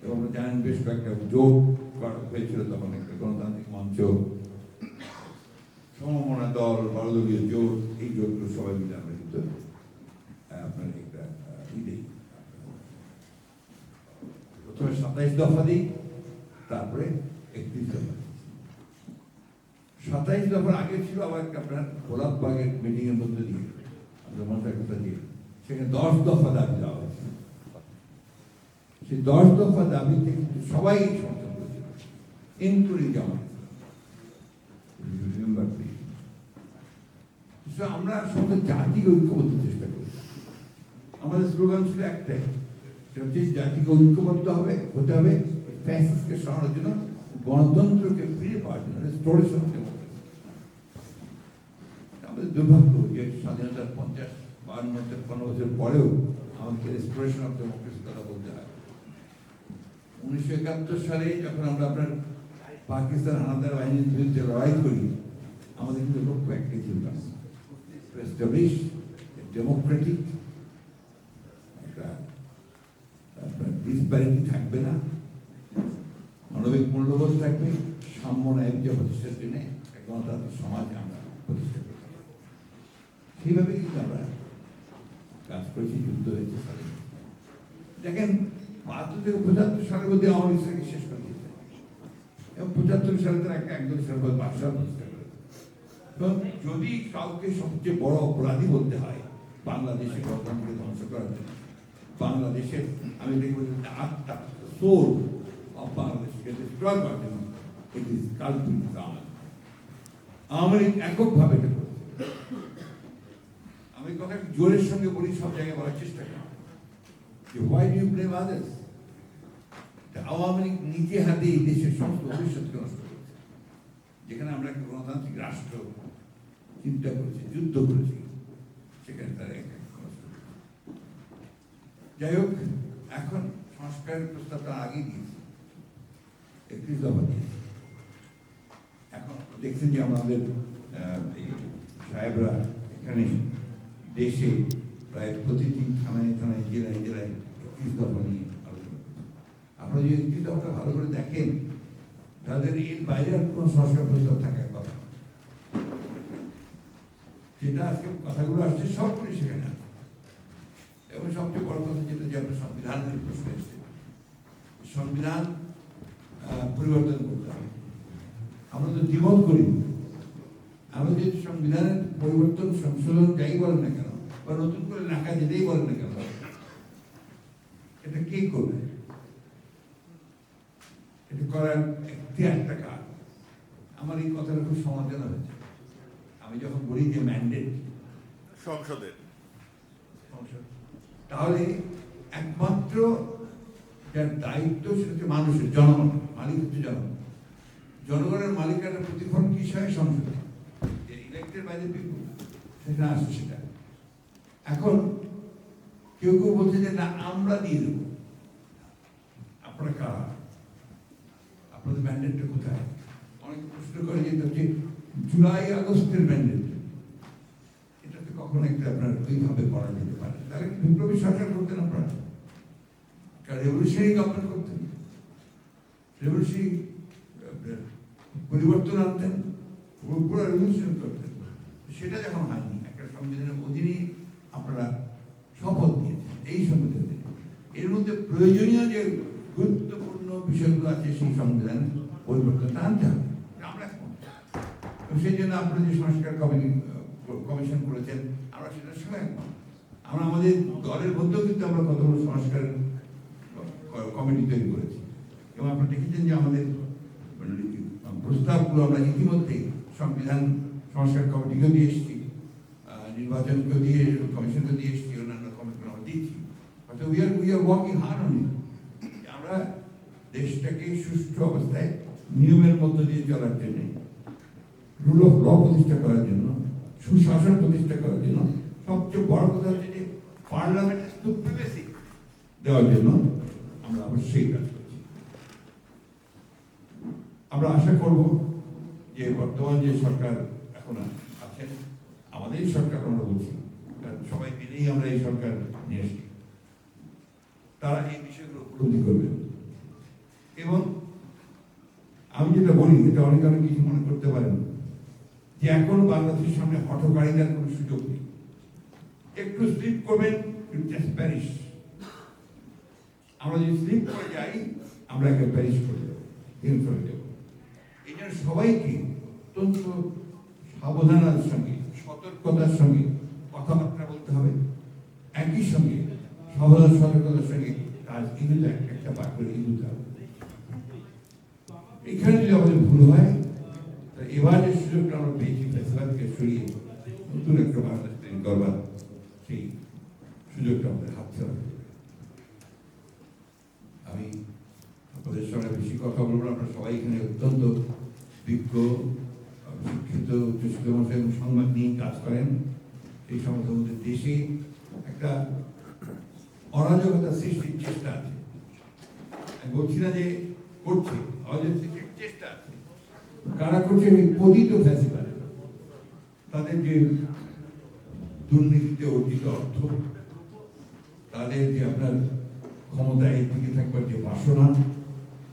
এবং আমরা জানেন বেশ কয়েকটা জোট করা হয়েছিল তখন, একটা গণতান্ত্রিক মঞ্চ, সমমনা দল, বড়দলীয় জোট, এই জোটগুলো সবাই মিলে আমরা কিন্তু আপনার একটা দিই, প্রথমে 27 দফা দিই, তারপরে 31 দফা। 27 দফার আগে ছিল আবার আপনার গোলাপবাগের মিটিং এর মধ্যে দিয়ে আমাদের কথা দিয়ে সেখানে 10 দফা দাবি দেওয়া হয়েছে। সেই 10 দফা দাবিতে কিন্তু সবাই সমর্থন করেছিল, ইনক্লুডিং জামাত। আমরা সমস্ত জাতিকে ঐক্যবদ্ধ চেষ্টা করি। আমাদের স্লোগান ছিল একটাই, জাতিকে ঐক্যবদ্ধ হতে হবে ফ্যাসিস্টকে সরানোর জন্য, গণতন্ত্রকে ফিরে পাওয়ার জন্য, রেস্টোরেশন অফ ডেমোক্রেসি। আমাদের দুর্ভাগ্য যে স্বাধীনতার 50-52-53 বছর পরেও আমাকে রেস্টোরেশন অফ ডেমোক্রেসির কথা বলতে হয়। 1971 সালে যখন আমরা আপনার পাকিস্তান হানাদার বাহিনীর বিরুদ্ধে লড়াই করি, আমাদের কিন্তু লক্ষ্য একটাই ছিল, এস্টাবলিশ ডেমোক্রেটিক একটা ডিসপ্যারিটি থাকবে না, মানবিক মূল্যবোধ থাকবে, সাম্য ন্যায় বিচার প্রতিষ্ঠার জন্য গণতান্ত্রিক সমাজ আমরা প্রতিষ্ঠা করতে হবে। সেইভাবে কিন্তু আমরা কাজ করেছি, যুদ্ধ হয়েছে। দেখেন 72 থেকে 75 সালের মধ্যে আওয়ামী লীগকে শেষ করে দিয়েছে, এবং 75 সালে তারা একদম সরকার বাদশা প্রতিষ্ঠা করে। এবং যদি কাউকে সবচেয়ে বড় অপরাধী বলতে হয় বাংলাদেশের গণতন্ত্রকে ধ্বংস করার জন্য, বাংলাদেশের আমি দেখবো আত্মা, সোল অফ বাংলাদেশকে ডিস্ট্রয় করার জন্য, it is culprit Awami League এককভাবে এটা করেছে। আমি কথা জোরের সঙ্গে বলি, সব জায়গায় বলার চেষ্টা করি যে why do you blame others. Awami League নিজে হাতে এই দেশের সমস্ত ভবিষ্যৎকে নষ্ট করেছে। যেখানে আমরা একটা গণতান্ত্রিক রাষ্ট্র চিন্তা করেছি, যুদ্ধ করেছি, সেখানে তারা নষ্ট করেছে। যাই হোক, এখন সংস্কারের প্রস্তাবটা আগেই দিয়েছে, 31 দফা দিয়েছে। এখন দেখছেন যে আমাদের সাহেবরা এখানে দেশে প্রায় প্রতিটি থানায় থানায়, জেলায় জেলায় 31 দফা নিয়ে আলোচনা করছে। আপনারা যদি 31 দফাটা ভালো করে দেখেন, তাদের এর বাইরে আর কোনো সংস্কার প্রস্তাব থাকার কথা, যেটা আজকে কথাগুলো আসছে সবগুলি সেখানে আছে। এবং সবচেয়ে বড় কথা যেটা, যে আপনার সংবিধানের প্রশ্ন এসছে, সংবিধান পরিবর্তন করতে হবে। আমরা তো দ্বিমত করি, আমরা যদি সংবিধানের পরিবর্তন, সংশোধন যাই বলেন না কেন, বা নতুন করে লেখা যেতেই বলেন না কেন, এটা কে করবে? এটা করার একটা কাজ। আমার এই কথাটা খুব সমালোচনা হয়েছে। আমি যখন বলি যে ম্যান্ডেট সংসদের, তাহলে একমাত্র যার দায়িত্ব সেটা হচ্ছে মানুষের, জনগণ, মালিক হচ্ছে জনগণ। জনগণের মালিকানার প্রতিফলন কি হয়? সংসদে, ইলেক্টেড বাই দ্য পিপল, সেটা আসছে সেটা। এখন কেউ কেউ বলছে যে না, আমরা দিয়ে দেবো। আপনারা কারা? আপনাদের ম্যান্ডেটটা কোথায়? অনেক প্রশ্ন করে যে হচ্ছে জুলাই আগস্টের ম্যান্ডেট, এটা তো কখনো একটা আপনার ওইভাবে করা যেতে পারে। তাহলে বিপ্লবী সরকার করতেন আপনারা, রেভলিউশনারি গভর্নমেন্ট করতেন, রেভলিউশনারি পরিবর্তন আনতেন, পুরো রেভলিউশন করতেন। সেটা যখন হয়নি, একটা সংবিধানের অধীনে আপনারা শপথ মধ্যে প্রয়োজনীয় যে গুরুত্বপূর্ণ বিষয়গুলো আছে সেই সংবিধান পরিবর্তনটা আনতে হবে, আমরা একমত। এবং সেই জন্য আপনারা যে সংস্কার কমিশন করেছেন, আমরা সেটা সবাই একমত। আমরা আমাদের দলের মধ্যেও কিন্তু আমরা কতগুলো সংস্কার কমিটি তৈরি করেছি, এবং আপনারা দেখেছেন যে আমাদের প্রস্তাবগুলো আমরা ইতিমধ্যে সংবিধান সংস্কার কমিটিকেও দিয়ে এসেছি, নির্বাচনকেও দিয়ে, কমিশনকেও দিয়ে এসেছি, অন্যান্য কমিটিগুলো আমরা দিয়েছি। অর্থাৎ we are working hard on it. আমরা দেশটাকে সুষ্ঠু অবস্থায় নিয়মের মধ্য দিয়ে চলার জন্য, রুল অফ ল প্রতিষ্ঠা করার জন্য, সুশাসন প্রতিষ্ঠা করার জন্য, সবচেয়ে বড় কথা হচ্ছে যে পার্লামেন্টের সুপ্রিমেসি দেওয়ার জন্য আমরা অবশ্যই কাজ করছি। আমরা আশা করব যে বর্তমান যে সরকার এখন আছেন, আমাদের সরকার আমরা বলছি, কারণ সবাই মিলেই আমরা এই সরকার নিয়ে আসছি, তারা এই বিষয়গুলো উপলব্ধি করবেন। এবং আমি যেটা বলি, এটা অনেক অনেক কিছু মনে করতে পারেন যে এখন বাংলাদেশের সামনে হঠকারিতার কোনো সুযোগ নেই। একটু স্লিপ করবেন, প্যারিস। আমরা যদি স্লিপ করে যাই, আমরা একে প্যারিস করে দেবো, করে দেবো। এই জন্য সবাইকে অত্যন্ত সাবধানতার সঙ্গে, সতর্কতার সঙ্গে কথাবার্তা বলতে হবে, একই সঙ্গে সাবধান সতর্কতার সঙ্গে কাজ এগুলো একটা পাঠ করে এগুতে হবে। এখানে যদি আমাদের ভুল হয়, তা এবার যে সুযোগটা আমরা পেয়েছি ফেসলামকে সরিয়ে নতুন একটা বাংলাদেশ তৈরি করবার, সেই সুযোগটা আমাদের হাত ছাড়া। আমি আপনাদের সঙ্গে বেশি কথা বলবো না, আপনারা সবাই এখানে অত্যন্ত বিজ্ঞ, শিক্ষিত, উচ্চশিক্ষিত মানুষ এবং সংবাদ নিয়ে কাজ করেন। এই সমস্ত মধ্যে দেশে একটা অরাজকতা সৃষ্টির চেষ্টা আছে। আমি বলছি না যে করছে, অরাজকতার চেষ্টা আছে। কারা করছে? ওই পতিত ফ্যাসিবাদ, তাদের যে দুর্নীতিতে অর্জিত অর্থ, তাদের যে আপনার ক্ষমতায় টিকে থাকবার যে বাসনা,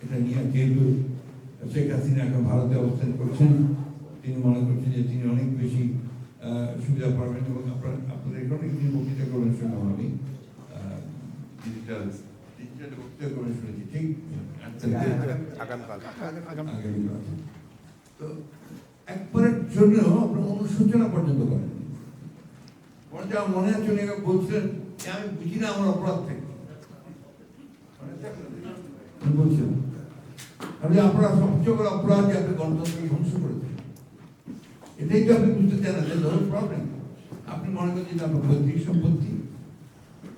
এটা নিয়ে যেহেতু শেখ হাসিনা এখন ভারতে অবস্থান করছেন, তিনি মনে করছেন যে তিনি অনেক বেশি সুবিধা পাবেন, এবং আপনাদের অনেক দিন বক্তৃতা করবেন শুনলাম আমি, ডিজিটাল বক্তৃতা করবেন শুনেছি, ঠিক আগামীকাল। তো একবারের জন্য আপনার অনুশোচনা পর্যন্ত করেন। আমার মনে আছে উনি বলছিলেন যে আমি বুঝি না আমার অপরাধ থেকে বলছিলেন, আপনি আপনার সবচেয়ে বড় অপরাধ যে আপনি গণতন্ত্রকে ধ্বংস করেছেন, এটাই তো আপনি বুঝতে চান না। প্রবলেম আপনি মনে করছেন যে আপনার পৈতৃক সম্পত্তি,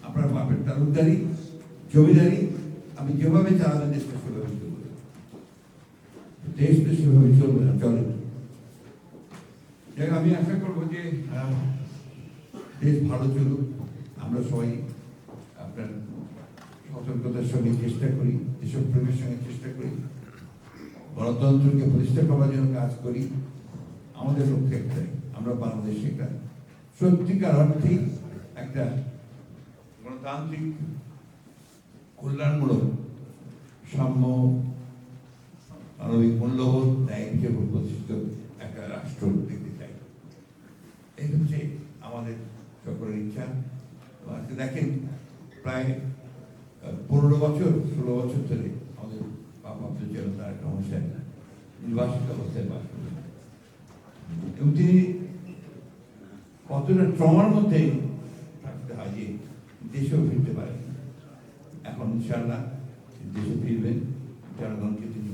আপনার বাপের তালুকদারি, জমিদারি, আপনি যেভাবে চালাবেন দেশটা সেভাবে চলবে, দেশ তো সেভাবে চলবে না, চলে। আমি আশা করবো যে দেশ ভালো চলুক, আমরা সবাই আপনার সতর্কতার সঙ্গে চেষ্টা করি, দেশপ্রেমের সঙ্গে চেষ্টা করি, গণতন্ত্রকে প্রতিষ্ঠা করার জন্য কাজ করি। আমাদের লক্ষ্য একটাই, আমরা বাংলাদেশে একটা সত্যিকার অর্থেই একটা গণতান্ত্রিক, কল্যাণমূলক, সাম্য, মানবিক মূল্যবোধ, ন্যায় বিচার প্রতিষ্ঠিত একটা রাষ্ট্র দেখতে চাই। এই হচ্ছে আমাদের সকলের ইচ্ছা। আজকে দেখেন প্রায় 15 বছর 16 বছর ধরে আমাদের বাবা আব্দুল জলিল তারেক রহমান সাহেব নির্বাসিত অবস্থায় বাস করেন, এবং তিনি কতটা ট্রমার মধ্যে থাকতে হয় যে দেশেও ফিরতে পারেন। এখন ইনশাআল্লাহ দেশে ফিরবেন, জনগণকে তিনি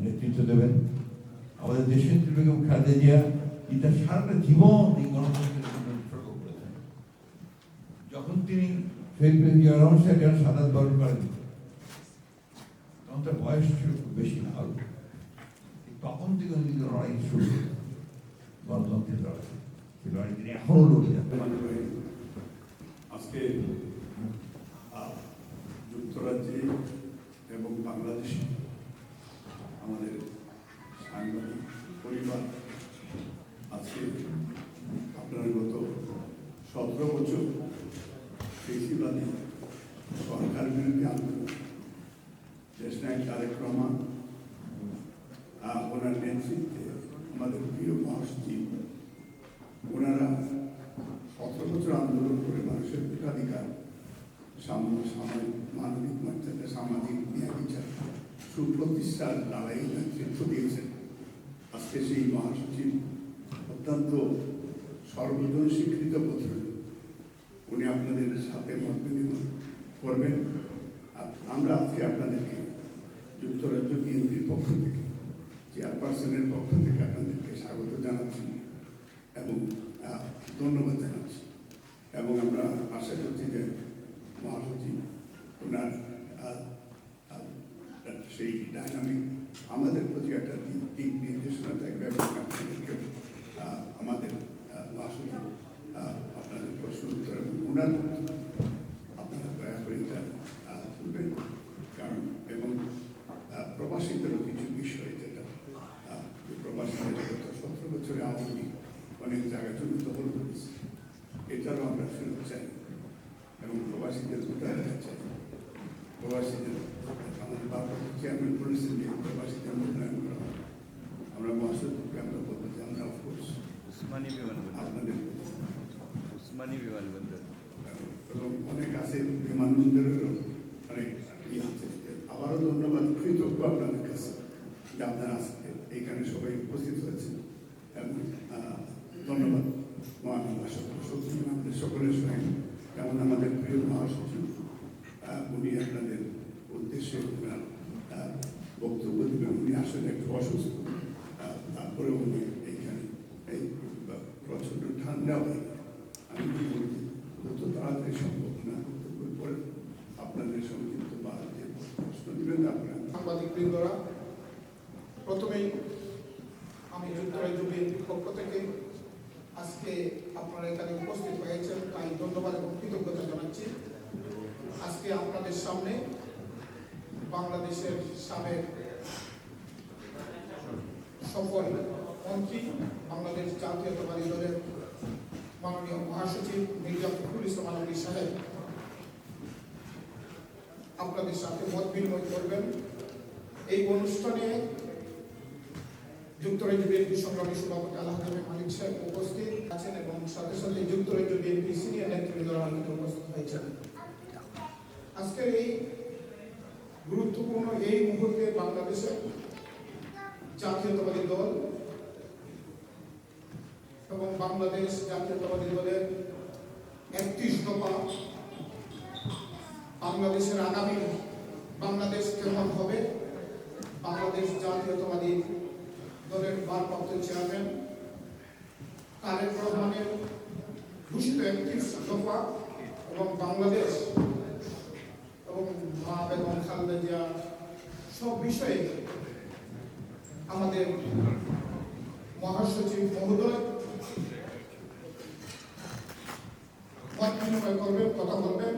নেতৃত্ব দেবেন। আমাদের দেশের বেগম খালেদা জিয়া এটা সারাটা জীবন এই গণতন্ত্রের জন্য উৎসর্গ করেছেন। যখন তিনি শহীদ প্রেসিডেন্ট জিয়া রহমান সাহেব যখন সাদাত বরণ করেন, তখন তার বয়স ছিল খুব বেশি না, অল্প। তখন থেকে কিন্তু লড়াই শুরু, গণতন্ত্রের লড়াই, সেই লড়াই তিনি এখনো লড়ে যাচ্ছেন। আজকে যুক্তরাজ্যে এবং বাংলাদেশে আমাদের সাংবাদিক পরিবার আজকে আপনার গত 17 বছর ফেসিবাদী সরকার বিরোধী আন্দোলন, দেশনায়ক তারেক রহমান ওনার নেতৃত্বে আমাদের প্রিয় মহাসচিব, ওনারা 17 বছর আন্দোলন করে মানুষের ভোটাধিকার মানবিক মর্যাদা, সামাজিক ন্যায় বিচার সুপ্রতিষ্ঠার লড়াই নেতৃত্ব দিয়েছেন। আজকে সেই মহাসচিব অত্যন্ত সর্বজন স্বীকৃত পত্র, উনি আপনাদের সাথে মত বিনিময় করবেন। আমরা আজকে আপনাদেরকে যুক্তরাজ্য বিএনপির পক্ষ থেকে, চেয়ারপারসনের পক্ষ থেকে আপনাদেরকে স্বাগত জানাচ্ছি এবং ধন্যবাদ জানাচ্ছি। এবং আমরা আশা করছি যে মহাসচিব ওনার সেই ডাইনামিক আমাদের প্রতি একটা দিক নির্দেশনা থাকবে এবং আপনাদেরকে আমাদের মহাসচিব আপনাদের প্রশ্ন উত্তর এবং ওনার আপনারা দয়া করে এটা তুলবেন। কারণ এবং প্রবাসীদেরও কিছু বিষয় যেটা প্রবাসীদের গত 17 বছরে আওয়ামী লীগ অনেক জায়গা জমি দখল করেছে, এটারও আমরা ফেরত চাই এবং প্রবাসীদের উদাহরণ চাই। প্রবাসীদের আমাদের বাবা চেয়ারম্যান বলেছেন যে প্রবাসীদের মূল্যায়ন করা হয়। আমরা মহাসচিবকে আমরা বলবো যে আমরা অফকোর্স আপনাদের এবং অনেক আছে বিমানবন্দরেরও অনেক আছে। আবারও ধন্যবাদ, কৃতজ্ঞ আপনাদের কাছে যে আপনারা আজকে এইখানে সবাই উপস্থিত হয়েছেন এবং ধন্যবাদ মহান সচিব আমাদের সকলের সঙ্গে যেমন আমাদের প্রিয় মহাসচিব উনি আপনাদের উদ্দেশ্যে বক্তব্য দেবেন। উনি আসলে একটু অসুস্থ, তারপরে উনি এইখানে এই প্রচণ্ড ঠান্ডা হয়। আমি বলছি যত তাড়াতাড়ি সম্ভব না বক্তব্যের পরে আপনাদের সংক্ষিপ্ত বা যে প্রশ্ন দেবেন আপনারা। সাংবাদিক বৃন্দরা, প্রথমেই আমি যুক্তরাজ্য বিএনপির পক্ষ থেকে আজকে আপনারা এখানে উপস্থিত হয়েছেন তাই ধন্যবাদ এবং কৃতজ্ঞতা জানাচ্ছি। আজকে আপনাদের সামনে বাংলাদেশের সাবেক সফল মন্ত্রী, বাংলাদেশ জাতীয়তাবাদী দলের মাননীয় মহাসচিব মির্জা ফখরুল ইসলাম আলমগীর সাহেব আপনাদের সাথে মত বিনিময় করবেন। এই অনুষ্ঠানে যুক্তরাজ্য বিএনপি সংগ্রামী সভাপতি আলহাজ মালিক সাহেব উপস্থিত আছেন এবং সাথে সাথে যুক্তরাজ্য বিএনপি সিনিয়র নেতৃবৃন্দরা উপস্থিত হয়েছেন। আজকের এই গুরুত্বপূর্ণ এই মুহূর্তে বাংলাদেশের জাতীয়তাবাদী দল এবং বাংলাদেশ জাতীয়তাবাদী দলের 31 দফা বাংলাদেশের আগামী বাংলাদেশ কেমন হবে, বাংলাদেশ জাতীয়তাবাদী দলের ভারপ্রাপ্ত চেয়ারম্যান তারেক রহমানের ঘোষিত 31 দফা এবং বাংলাদেশ এবং মা বেগম খালেদা জিয়া সব বিষয়ে আমাদের মহাসচিব মহোদয় মত বিনিময় করবেন, কথা বলবেন।